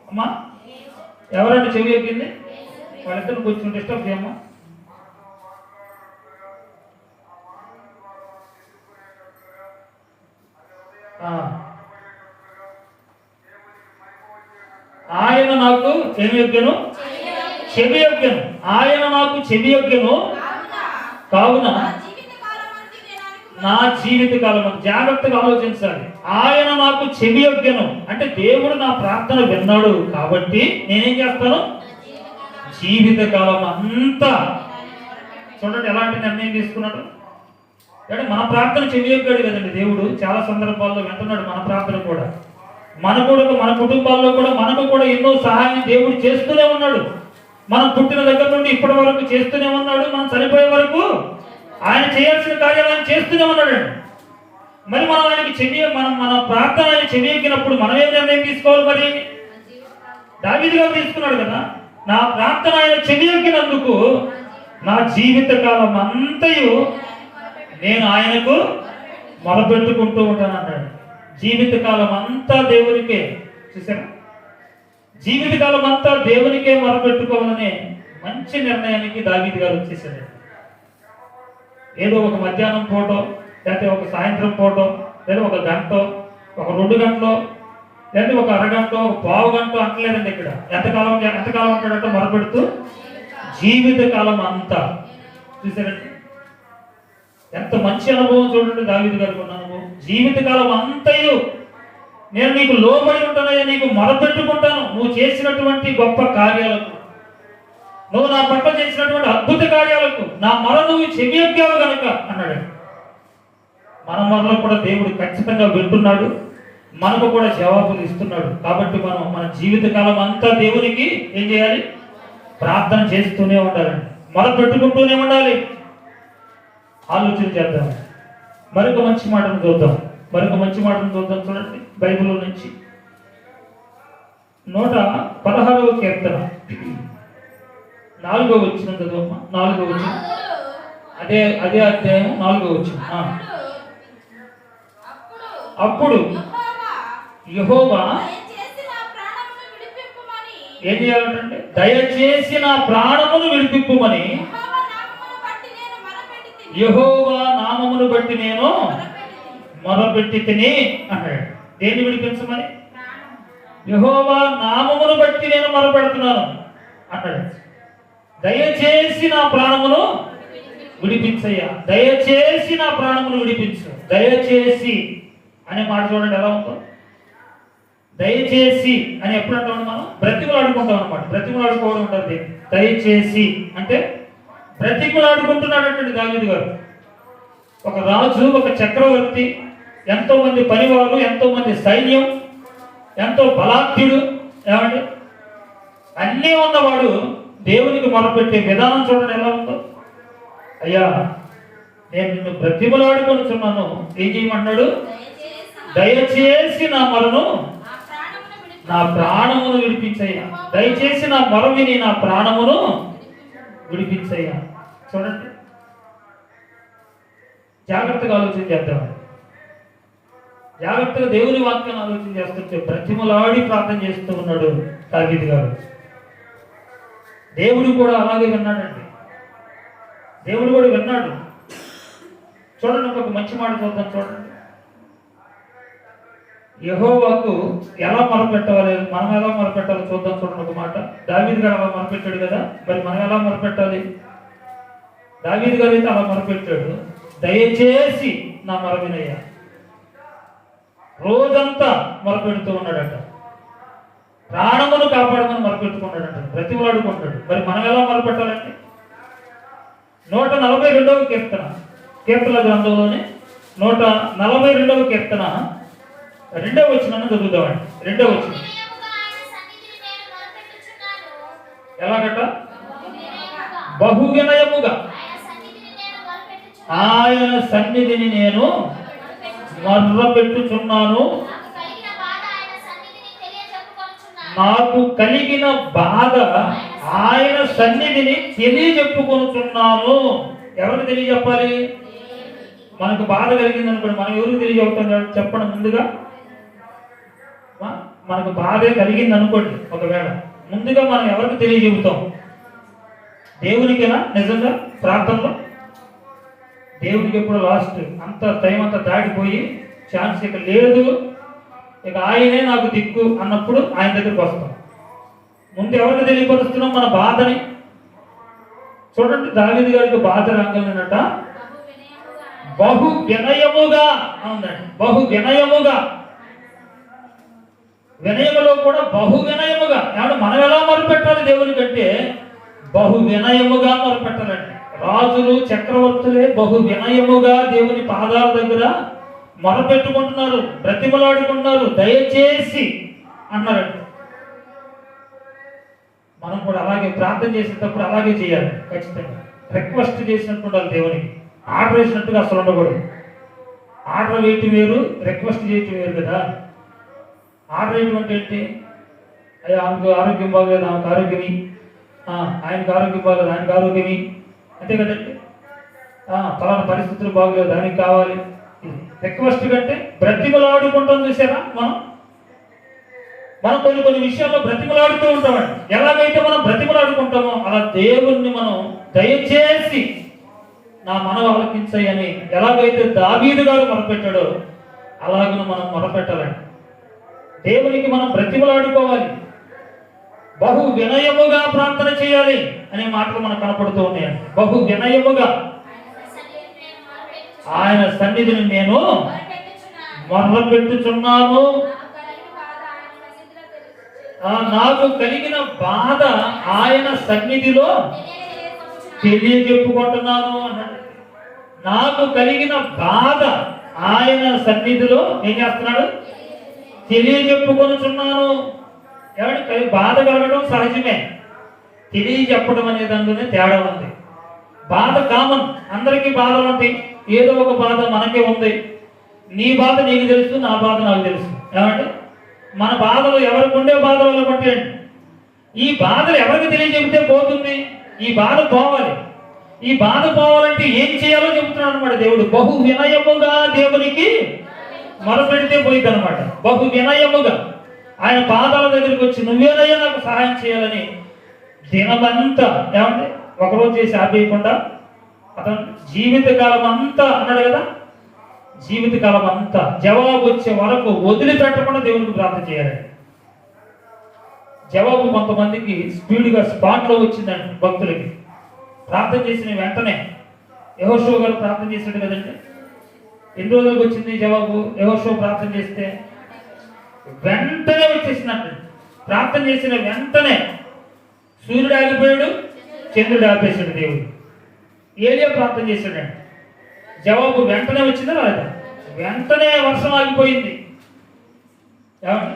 అమ్మా, ఎవరైనా చెవియొగ్గింది? వాళ్ళిద్దరు కొంచెం డిస్టర్బ్ చేయమ్మా. ఆయన నాకు చెవియొగ్గెను. చెవియొగ్గెను. ఆయన నాకు చెవియొగ్గెను కావున నా జీవిత కాలం. జాగ్రత్తగా ఆలోచించాలి. ఆయన నాకు చెవియొగ్గెను అంటే దేవుడు నా ప్రార్థన విన్నాడు కాబట్టి నేనేం చేస్తాను? జీవిత కాలం అంతా. చూడండి ఎలాంటి నిర్ణయం తీసుకున్నాడు. అంటే మన ప్రార్థన చెవియొగ్గాడు కదండి దేవుడు. చాలా సందర్భాల్లో వింటున్నాడు మన ప్రార్థన కూడా. మన కుటుంబాల్లో కూడా మనకు కూడా ఎన్నో సహాయం దేవుడు చేస్తూనే ఉన్నాడు. మనం పుట్టిన దగ్గర నుండి ఇప్పటి వరకు చేస్తూనే ఉన్నాడు. మనం చనిపోయే వరకు ఆయన చేయాల్సిన కార్యాలు ఆయన చేస్తూనే ఉన్నాడు. మరి మనం ఆయనకి మన ప్రార్థన ఆయన చెవియెక్కినప్పుడు మనం ఏం నిర్ణయం తీసుకోవాలి? మరి దావీదు గారు తీసుకున్నాడు కదా, నా ప్రార్థన ఆయన చెవియెక్కినందుకు నా జీవిత కాలం అంతయు నేను ఆయనకు మొరపెట్టుకుంటూ ఉంటాను అన్నాడు. జీవితకాలం అంతా దేవునికే. చూసారా, జీవితకాలం అంతా దేవునికే మొరపెట్టుకోవాలనే మంచి నిర్ణయానికి దావీదు గారు వచ్చేసాడు. ఏదో ఒక మధ్యాహ్నం పూటో, లేకపోతే ఒక సాయంత్రం పూటో, లేదా ఒక గంట, ఒక 2 గంటలో, లేదా ఒక అరగంట, ఒక పావు గంట అంటలేదండి. ఇక్కడ ఎంతకాలం అంటాడంటే మొరపెడుతూ జీవితకాలం అంతా. చూసారండి ఎంత మంచి అనుభవం. చూడండి దావీదు గారికి ఉన్న అనుభవం. జీవితకాలం అంతయు నేను నీకు లోబడి ఉంటానయ్యా, నీకు మొరపెట్టుకుంటాను నువ్వు చేసినటువంటి గొప్ప కార్యాలకు, నువ్వు నా పట్ల చేసినటువంటి అద్భుత కార్యాలకు నా మొర నువ్వు చెవియొగ్గావు కనుక అన్నాడు. మన మొరలో కూడా దేవుడు ఖచ్చితంగా వింటున్నాడు, మనకు కూడా జవాబులు ఇస్తున్నాడు. కాబట్టి మనం మన జీవితకాలం అంతా దేవునికి ఏం చేయాలి? ప్రార్థన చేస్తూనే ఉండాలండి, మొరపెట్టుకుంటూనే ఉండాలి. ఆలోచన చేద్దాం. మరొక మంచి మాటను చూద్దాం. చూడండి బైబిల్లో నుంచి 116వ కీర్తన 4వ వచనం చదువమ్మా. 4వ వచనం, అదే అధ్యాయం 4వ వచనం. అప్పుడు యెహోవా ఏం చేయాలంటే దయచేసి నా ప్రాణమును విడిపింపుమని యెహోవా నామమును బట్టి నేను మొరపెట్టి తిని అన్నాడు. దేన్ని విడిపించమని? యెహోవా నామమును బట్టి నేను మొరపెడుతున్నాను అన్నాడు. దయచేసి నా ప్రాణమును విడిపించయ్యా, దయచేసి నా ప్రాణమును విడిపించు. దయచేసి అనే మాట చూడండి ఎలా ఉందో. దయచేసి అని ఎప్పుడు అంటాం మనం? బ్రతిమలాడుకుంటాం అనమాట. బ్రతిమలాడుకోవడం ఉంటుంది. దయచేసి అంటే బ్రతిమలాడుకుంటున్నాడు దావీదు గారు. ఒక రాజు, ఒక చక్రవర్తి, ఎంతో మంది పనివారు, ఎంతో మంది సైన్యం, ఎంతో బలాఢ్యుడు, ఏమండి అన్నీ ఉన్నవాడు దేవునికి మొరపెట్టే విధానం చూడండి ఎలా ఉందో. అయ్యా నేను నిన్ను బ్రతిమలాడుకొనుచున్నాను, ఏం చేయమన్నాడు? దయచేసి నా మొరను, నా ప్రాణమును విడిపించయ్యా. దయచేసి నా మొర విని నా ప్రాణమును విడిపించయ్యా. చూడండి జాగ్రత్తగా ఆలోచన చేద్దాం. జాగ్రత్తగా దేవుని వాక్యాన్ని ఆలోచన చేస్తుంటే బ్రతిమలాడి ప్రార్థన చేస్తూ ఉన్నాడు దావీదు గారు. దేవుడు కూడా అలాగే విన్నాడండి. దేవుడు కూడా విన్నాడు. చూడండి ఒక మంచి మాట చూద్దాం. చూడండి యెహోవాకు ఎలా మొరపెట్టాలి, మనం ఎలా మొరపెట్టాలో చూద్దాం. చూడండి ఒక మాట. దావీదు గారు అలా మొరపెట్టాడు కదా, మరి మనం ఎలా మొరపెట్టాలి? దావీదు గారు అయితే అలా మొరపెట్టాడు, దయచేసి నా మొర వినయ్యా. రోజంతా మొరపెడుతూ ఉన్నాడట. ప్రాణమును కాపాడమని మొరపెట్టుకున్నాడంట, బ్రతిమలాడుకుంటాడు. మరి మనం ఎలా మొరపెట్టాలంటే 142వ కీర్తన, కీర్తన గ్రంథంలోనే 142వ కీర్తన 2వ వచనాన్ని చదువుతామండి. 2వ వచనం ఎలాగట? బహు వినయముగా ఆయన సన్నిధిని నేను మొర్రపెట్టుచున్నాను, నాకు కలిగిన బాధ ఆయన సన్నిధిని తెలియజెప్పుకొనుచున్నాను. ఎవరికి తెలియజెప్పాలి? మనకు బాధ కలిగింది అనుకోండి, మనం ఎవరికి తెలియజెప్తాం చెప్పండి. ముందుగా మనకు బాధే కలిగింది అనుకోండి, ఒకవేళ ముందుగా మనం ఎవరికి తెలియజెబుతాం? దేవునికేనా? నిజంగా ప్రార్థనలో దేవునికి ఎప్పుడు లాస్ట్ అంత టైం అంతా దాటిపోయి ఛాన్స్ ఇక లేదు, ఇక ఆయనే నాకు దిక్కు అన్నప్పుడు ఆయన దగ్గరికి వస్తాం. ముందు ఎవరికి తెలియపరుస్తున్నాం మన బాధని? చూడండి, దావీదు గారికి బాధ రంగంట బహు వినయముగా ఉందండి. బహు వినయముగా, వినయములో కూడా బహు వినయముగా. ఏమంటే మనం ఎలా మొదలుపెట్టాలి దేవుని కంటే? బహు వినయముగా మొదలుపెట్టాలండి. రాజులు చక్రవర్తులే బహు వినయముగా దేవుని పాదాల దగ్గర మొరపెట్టుకుంటున్నారు, బ్రతిమలాడుకుంటున్నారు, దయచేసి అన్నారండి. మనం కూడా అలాగే ప్రార్థన చేసేటప్పుడు అలాగే చేయాలి. ఖచ్చితంగా రిక్వెస్ట్ చేసినట్టు ఉండాలి దేవునికి. ఆర్డర్ వేసినట్టుగా అసలు ఉండకూడదు. ఆర్డర్ వేయటం వేరు, రిక్వెస్ట్ చేయటం వేరు కదా. ఆర్డర్ వేయటం అంటే ఏంటి? అయ్యా ఆమెకు ఆరోగ్యం బాగలేదు, ఆమెకు ఆరోగ్యమి, ఆయనకు ఆరోగ్యం బాగలేదు, ఆయనకు ఆరోగ్యమి, అంతే కదండి. పలానా పరిస్థితులు బాగలేదు, దానికి కావాలి. రిక్వెస్ట్ కంటే బ్రతిమలాడుకుంటాం. చూసారా, మనం కొన్ని విషయాల్లో బ్రతిమలాడుతూ ఉంటామండి. ఎలాగైతే మనం బ్రతిమలాడుకుంటామో అలా దేవుణ్ణి మనం దయచేసి నా మనవి ఆలకించని ఎలాగైతే దావీదు గారు మొరపెట్టాడో అలాగను మనం మొరపెట్టాలండి. దేవునికి మనం బ్రతిమలాడుకోవాలి, బహు వినయముగా ప్రార్థన చేయాలి అనే మాటలు మనకు కనపడుతూ ఉన్నాయండి. బహు వినయముగా ఆయన సన్నిధిని నేను మొర్రపెట్టుచున్నాను, నాకు కలిగిన బాధ ఆయన సన్నిధిలో తెలియజెప్పుకుంటున్నాను అన్నాడు. నాకు కలిగిన బాధ ఆయన సన్నిధిలో ఏం చేస్తున్నాడు? తెలియజెప్పుకొనుచున్నాను. ఎవరికి బాధ కలగడం సహజమే, తెలియజెప్పడం అనే దాంట్లోనే తేడా ఉంది. బాధ కామన్, అందరికీ బాధలు ఉంటాయి. ఏదో ఒక బాధ మనకే ఉంది. నీ బాధ నీకు తెలుసు, నా బాధ నాకు తెలుసు. ఏమంటే మన బాధలు ఎవరికి ఉండే బాధలు అనుకుంటే ఈ బాధలు ఎవరికి తెలియజెప్తే పోతుంది? ఈ బాధ పోవాలి. ఈ బాధ పోవాలంటే ఏం చేయాలో చెబుతున్నాడు అనమాట దేవుడు. బహు వినయముగా దేవునికి మొరపెడితే పోయింది అనమాట. బహు వినయముగా ఆయన పాదాల దగ్గరికి వచ్చి నువ్వేనయ్యా నాకు సహాయం చేయాలని దినమంతా, ఏమంటే ఒకరోజు చేసి ఆపేయకుండా అతను జీవితకాలం అంతా అన్నాడు కదా, జీవితకాలం అంతా జవాబు వచ్చే వరకు వదిలిపెట్టకుండా దేవునికి ప్రార్థన చేయాలి. జవాబు కొంతమందికి స్పీడ్గా స్పాట్లో వచ్చిందండి. భక్తులకి ప్రార్థన చేసిన వెంటనే యెహోషువ గారు ప్రార్థన చేశాడు కదండి. ఎన్ని రోజులకు వచ్చింది జవాబు? యెహోషువ ప్రార్థన చేస్తే వెంటనే వచ్చేసినట్టు. ప్రార్థన చేసిన వెంటనే సూర్యుడు ఆగిపోయాడు, చంద్రుడు ఆపేశాడు దేవుడు. ఏలియా ప్రార్థన చేశాడండి, జవాబు వెంటనే వచ్చిందా రాదా? వెంటనే వర్షం ఆగిపోయింది. ఏమండి,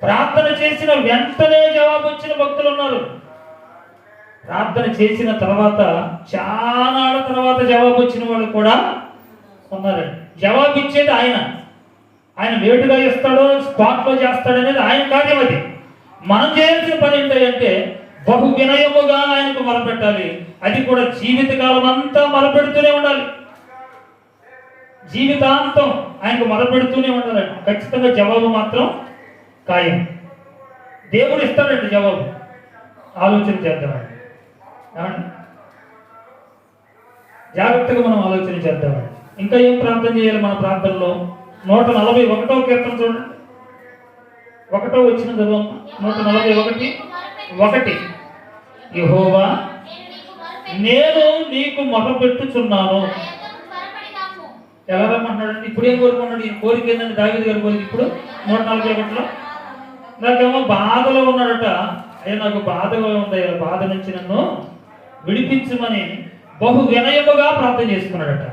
ప్రార్థన చేసిన వెంటనే జవాబు వచ్చిన భక్తులు ఉన్నారు. ప్రార్థన చేసిన తర్వాత చాలా తర్వాత జవాబు వచ్చిన వాళ్ళు కూడా ఉన్నారండి. జవాబు ఇచ్చేది ఆయన. ఆయన లేటుగా ఇస్తాడో స్పాట్లో చేస్తాడనేది ఆయన కార్యం. అది మనం చేయాల్సిన పని ఏంటంటే బహు వినయముగా ఆయనకు మొరపెట్టాలి. అది కూడా జీవితకాలం అంతా మొరపెడుతూనే ఉండాలి. జీవితాంతం ఆయనకు మొరపెడుతూనే ఉండాలండి. ఖచ్చితంగా జవాబు మాత్రం ఖాయం. దేవుడు ఇస్తాడండి జవాబు. ఆలోచన చేద్దామండి. జాగ్రత్తగా మనం ఆలోచన చేద్దామండి. ఇంకా ఏం ప్రార్థన చేయాలి మన ప్రార్థనలో? 141వ కీర్తన చూడండి, 1వ వచ్చిన చదువు. 141:1 యెహోవా నేను నీకు మొరపెట్టుచున్నాను. ఎలా రమ్మన్నాడండి? ఇప్పుడు ఏం కోరుకున్నాడు? ఈ కోరిక ఏంటంటే దావీదు గారి కోరిక. ఇప్పుడు 141లో నాకేమో బాధలో ఉన్నాడట. అయ్యా నాకు బాధగా ఉంది, బాధ నుంచి నన్ను విడిపించమని బహు వినయముగా ప్రార్థన చేసుకున్నాడట.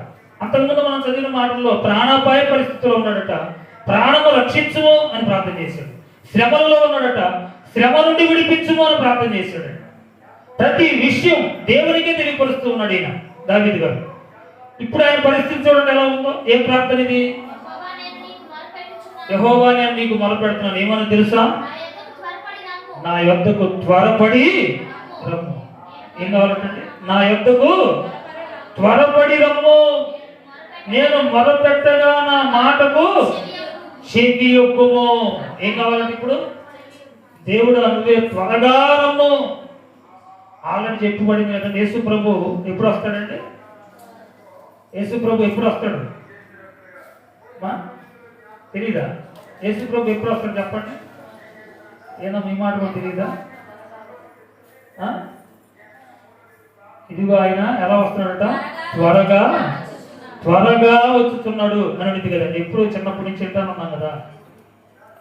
అంతకుముందు మనం చదివిన మాటల్లో ప్రాణాపాయ పరిస్థితిలో ఉన్నాడట, ప్రాణము రక్షించుము అని ప్రార్థన చేశాడు. శ్రమలలో ఉన్నాడట, శ్రమ నుండి విడిపించుము అని ప్రార్థన చేశాడు. ప్రతి విషయం దేవునికే తెలియపరుస్తూ ఉన్నాడు ఈయన దావీదు గారు. ఇప్పుడు ఆయన పరిస్థితి చూడండి ఎలా ఉందో. ఏం ప్రార్థన ఇది? యెహోవా నేను నీకు మొరపెడుతున్నాను. ఏమని తెలుసా? నా యొద్దకు త్వరపడి రమ్ము. ఏం కావాలంటే నా యొద్దకు త్వరపడి రమ్ము, నేను మొరపెట్టగా నా మాటకు చెవి యొక్కుము. ఏం కావాలంటే ఇప్పుడు దేవుడు నువ్వే త్వరగా రమ్ము. ఆల్రెడీ చెప్పబడింది కదా. యేసు ప్రభు ఎప్పుడు వస్తాడండి? యేసు ప్రభు ఎప్పుడు వస్తాడు తెలీదా? యేసు ప్రభు ఎప్పుడు వస్తాడు చెప్పండి. ఏదో మీ మాట కూడా తెలీదా? ఇదిగో ఆయన ఎలా వస్తున్నాడట? త్వరగా త్వరగా వచ్చుతున్నాడు అని అడిగింది కదండి. ఎప్పుడు చిన్నప్పటి నుంచి వింటానున్నాం కదా.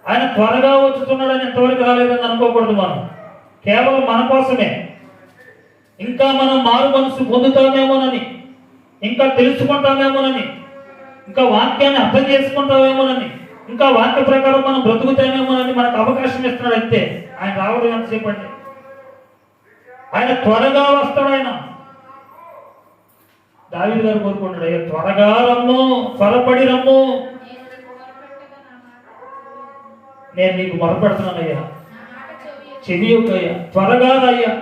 ఆయన త్వరగా వచ్చుతున్నాడని ఎంతవరకు రాలేదని అనుకోకూడదు మనం. కేవలం మన కోసమే. ఇంకా మనం మారు మనసు పొందుతామేమోనని, ఇంకా తెలుసుకుంటామేమోనని, ఇంకా వాక్యాన్ని అర్థం చేసుకుంటామేమోనని, ఇంకా వాక్య ప్రకారం మనం బ్రతుకుతామేమోనని మనకు అవకాశం ఇస్తున్నాడు అంతే. ఆయన రావడం ఎంతసేపు అండి? ఆయన త్వరగా వస్తాడు. ఆయన దావీదు గారు కోరుకున్నాడు, అయ్యా త్వరగా రమ్ము, త్వరపడి రమ్ము, నేను నీకు మొరపెడుతున్నానయ్యా, చెవి యొక్కయ్యా, త్వరగా అయ్యా.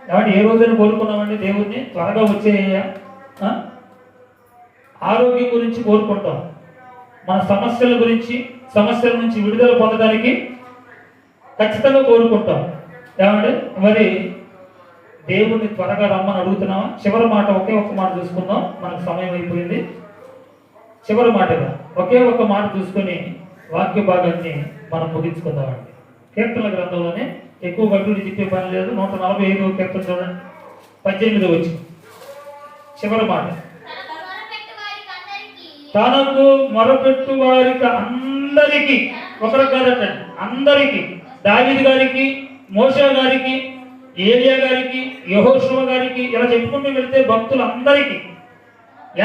కాబట్టి ఏ రోజైనా కోరుకున్నామండి దేవుడిని త్వరగా వచ్చేయ్యా. ఆరోగ్యం గురించి కోరుకుంటాం, మన సమస్యల గురించి, సమస్యల నుంచి విడుదల పొందడానికి ఖచ్చితంగా కోరుకుంటాం. ఏమంటే మరి దేవుడిని త్వరగా రమ్మని అడుగుతున్నామా? చివరి మాట ఒకే ఒక్క మాట చూసుకుందాం, మనకు సమయం అయిపోయింది. చివరి మాటగా ఒకే ఒక్క మాట చూసుకొని వాక్య భాగాన్ని మనం ముగించుకుందామండి. కీర్తనల గ్రంథంలోనే ఎక్కువ గట్టుడు చెప్పే పని లేదు. 145వ కీర్తన చూడండి, 18వ వచ్చి చివరి మాట. తనకు మొరపెట్టు వారికి అందరికీ, ఒకరికి కాదండి అందరికీ, దావీదు గారికి, మోషే గారికి, ఏలియా గారికి, యెహోషువ గారికి, ఇలా చెప్పుకుంటూ వెళ్తే భక్తులందరికీ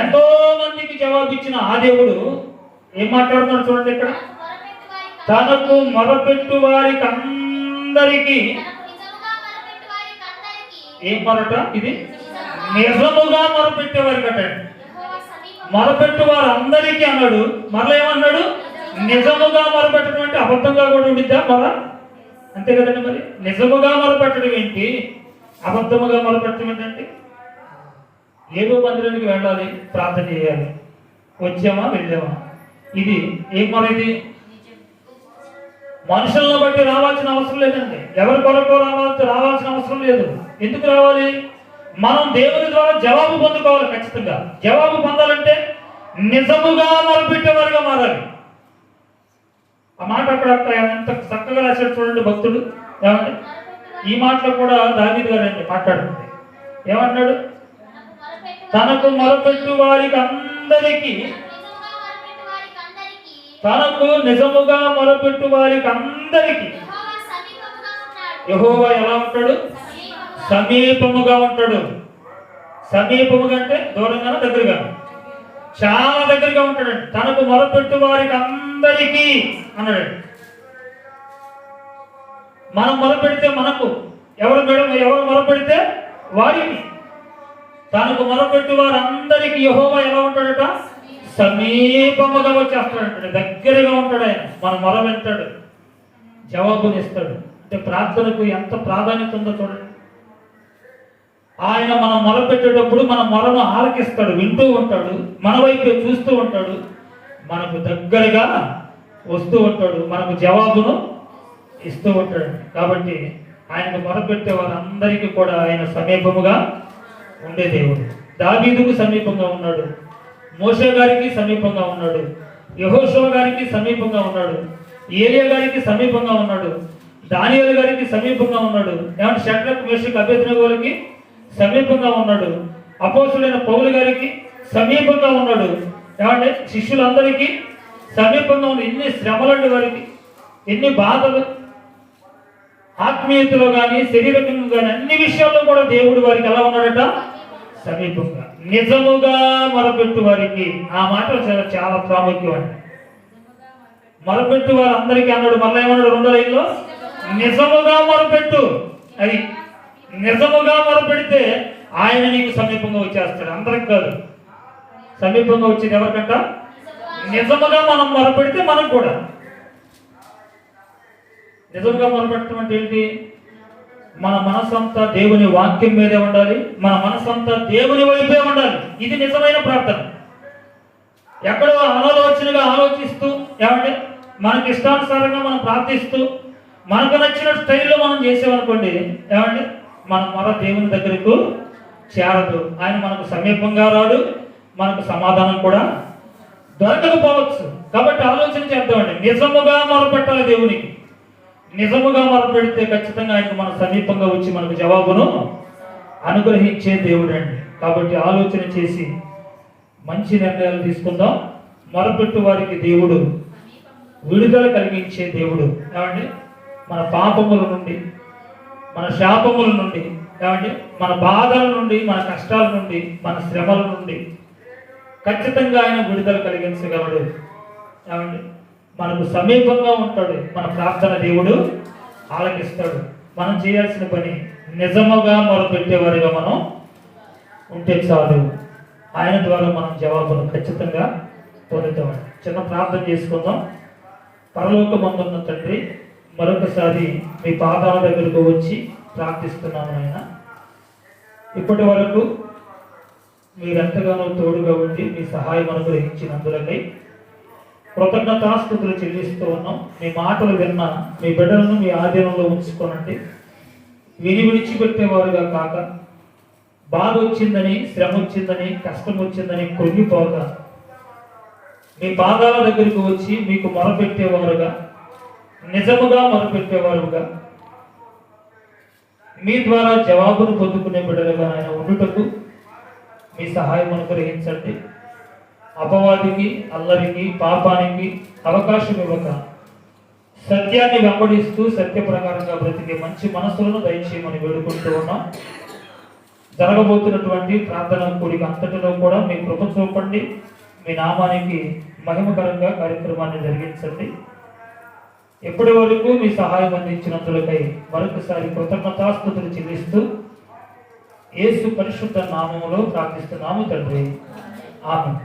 ఎంతో మందికి జవాబిచ్చిన ఆ దేవుడు ఏం మాట్లాడుతున్నాడు చూడండి ఇక్కడ. తనకు మొరపెట్టు వారికి అందరికీ ఏం మొరట ఇది? నిజముగా మొరపెట్టే వారికి అటండి. మొరపెట్టు వారు అందరికీ అన్నాడు. మరలా ఏమన్నాడు? నిజముగా మొరపెట్టడం అంటే అబద్ధంగా కూడా ఉండిద్దా? మొర అంతే కదండి. మరి నిజముగా మొరపెట్టడం ఏంటి, అబద్ధముగా మొరపెట్టడం ఏంటంటే? ఏదో మందిరానికి వెళ్ళాలి, ప్రార్థన చేయాలి, వచ్చామా వెళ్ళామా, ఇది ఏం మొర? ఇది మనుషులను బట్టి రావాల్సిన అవసరం లేదండి. ఎవరి కొరకు రావాల్సిన అవసరం లేదు. ఎందుకు రావాలి? మనం దేవుని ద్వారా జవాబు పొందుకోవాలి. ఖచ్చితంగా జవాబు పొందాలంటే నిజముగా మొరపెట్టేవారుగా మారాలి. ఆ మాట అక్కడ ఎంత చక్కగా రాశాడు చూడండి భక్తుడు. ఏమంటే ఈ మాటలో కూడా దావీదు గారు మాట్లాడుతుంది. ఏమన్నాడు? తనకు మొరపెట్టు వారికి అందరికీ, తనకు నిజముగా మొరపెట్టు వారికి అందరికీ యెహోవా ఎలా ఉంటాడు? సమీపముగా ఉంటాడు. సమీపముగా అంటే దూరంగానే దగ్గరగా, చాలా దగ్గరగా ఉంటాడండి. తనకు మొరపెట్టు వారికి అందరికీ అన్నాడు. మనం మొరపెడితే మనకు, ఎవరు మొరపెడితే వారికి, తనకు మొరపెట్టు వారందరికీ యెహోవా ఎలా ఉంటాడట? సమీపముగా వచ్చేస్తాడంట, దగ్గరగా ఉంటాడు. ఆయన మన మొర వింటాడు, జవాబునిస్తాడు. అంటే ప్రార్థనకు ఎంత ప్రాధాన్యత ఉందో చూడండి. ఆయన మనం మొరపెట్టేటప్పుడు మన మొరను ఆలకిస్తాడు, వింటూ ఉంటాడు, మన వైపు చూస్తూ ఉంటాడు, మనకు దగ్గరగా వస్తూ ఉంటాడు, మనకు జవాబును ఇస్తూ ఉంటాడు. కాబట్టి ఆయనకు మొరపెట్టే వారందరికీ కూడా ఆయన సమీపముగా ఉండే దేవుడు. దావీదుకు సమీపంగా ఉన్నాడు, మోషే గారికి సమీపంగా ఉన్నాడు, యెహోషువ గారికి సమీపంగా ఉన్నాడు, ఏలియా గారికి సమీపంగా ఉన్నాడు, దానియేలు గారికి సమీపంగా ఉన్నాడు. ఏమంటే షడ్రక్ మేషక్ అబేద్నెగోలకి సమీపంగా ఉన్నాడు. అపోస్తులైన పౌలు గారికి సమీపంగా ఉన్నాడు. ఏమంటే శిష్యులందరికీ సమీపంగా ఉన్న ఎన్ని శ్రమలండి వారికి, ఎన్ని బాధలు, ఆత్మీయతలో కానీ శరీరకంగా కానీ అన్ని విషయాల్లో కూడా దేవుడు వారికి ఎలా ఉన్నాడట? సమీపంగా. నిజముగా మొరపెట్టు వారికి, ఆ మాట చాలా ప్రాముఖ్యం అండి. మొరపెట్టు వారు అందరికీ అన్నాడు, మళ్ళీ ఏమన్నాడు 2వ లైన్లో? నిజముగా మొరపెట్టు. అది నిజముగా మొరపెడితే ఆయన నీకు సమీపంగా వచ్చేస్తాడు. అందరికి కాదు, సమీపంగా వచ్చేది ఎవరికంట? నిజముగా మనం మొరపెడితే మనం కూడా. నిజంగా మొరపెట్టడం అంటే ఏంటి? మన మనసంతా దేవుని వాక్యం మీదే ఉండాలి, మన మనసంతా దేవుని వైపే ఉండాలి. ఇది నిజమైన ప్రార్థన. ఎక్కడో అనాలోచనగా ఆలోచిస్తూ, ఏమంటే మనకి ఇష్టానుసారంగా మనం ప్రార్థిస్తూ మనకు నచ్చిన స్టైల్లో మనం చేసామనుకోండి, ఏమంటే మన మొర దేవుని దగ్గరకు చేరదు. ఆయన మనకు సమీపంగా రాడు, మనకు సమాధానం కూడా దొరకకపోవచ్చు. కాబట్టి ఆలోచన చేద్దామండి. నిజముగా మొరపెట్టాలి దేవునికి. నిజముగా మొరపెడితే ఖచ్చితంగా ఆయన మన సమీపంగా వచ్చి మనకు జవాబును అనుగ్రహించే దేవుడు అండి. కాబట్టి ఆలోచన చేసి మంచి నిర్ణయాలు తీసుకుందాం. మొరపెట్టు వారికి దేవుడు విడుదల కలిగించే దేవుడు. ఏమండి మన పాపముల నుండి, మన శాపముల నుండి, ఏమండి మన బాధల నుండి, మన కష్టాల నుండి, మన శ్రమల నుండి ఖచ్చితంగా ఆయన విడుదల కలిగించగలడు. ఏమండి మనకు సమీపంగా ఉంటాడు. మన ప్రార్థన దేవుడు ఆలకిస్తాడు. మనం చేయాల్సిన పని నిజముగా మొరపెట్టేవారిగా మనం ఉంటే చాలు. ఆయన ద్వారా మనం జవాబును ఖచ్చితంగా పొందుతామండి. చిన్న ప్రార్థన చేసుకుందాం. పరలోకమందున్న తండ్రి, మరొకసారి మీ పాదాల దగ్గరకు వచ్చి ప్రార్థిస్తున్నాము ఆయన. ఇప్పటి వరకు మీరెంతగానో తోడుగా ఉండి మీ సహాయం అనుగ్రహించినందులకై కృతజ్ఞతాస్తుతులు చెల్లిస్తూ ఉన్నాం. మీ మాటలు విన్న మీ బిడ్డలను మీ ఆధీనంలో ఉంచుకోనండి. విని విడిచిపెట్టేవారుగా కాక, బాధ వచ్చిందని, శ్రమ వచ్చిందని, కష్టం వచ్చిందని కృంగిపోక మీ పాదాల దగ్గరికి వచ్చి మీకు మొరపెట్టేవారుగా, నిజముగా మొరపెట్టేవారుగా, మీ ద్వారా జవాబును పొందుకునే బిడ్డలుగా ఆయన ఉండుటకు మీ సహాయం అనుగ్రహించండి. అపవాదికి, అల్లరికి, పాపానికి అవకాశం ఇవ్వక సత్యాన్ని వెంబడిస్తూ సత్య ప్రకారంగా బ్రతికే మంచి మనసులను దయచేయమని వేడుకుంటూ ఉన్నాం. జరగబోతున్నటువంటి ప్రార్థన కూడిక అంతటిలో కూడా మీ కృప చూపండి. మీ నామానికి మహిమకరంగా కార్యక్రమాన్ని జరిగించండి. ఎప్పటి వరకు మీ సహాయం అందించినందులకై మరొకసారి కృతజ్ఞతాస్తుతులు చెల్లిస్తూ యేసు పరిశుద్ధ నామములో ప్రార్థిస్తున్నాము తండ్రి. ఆమేన్.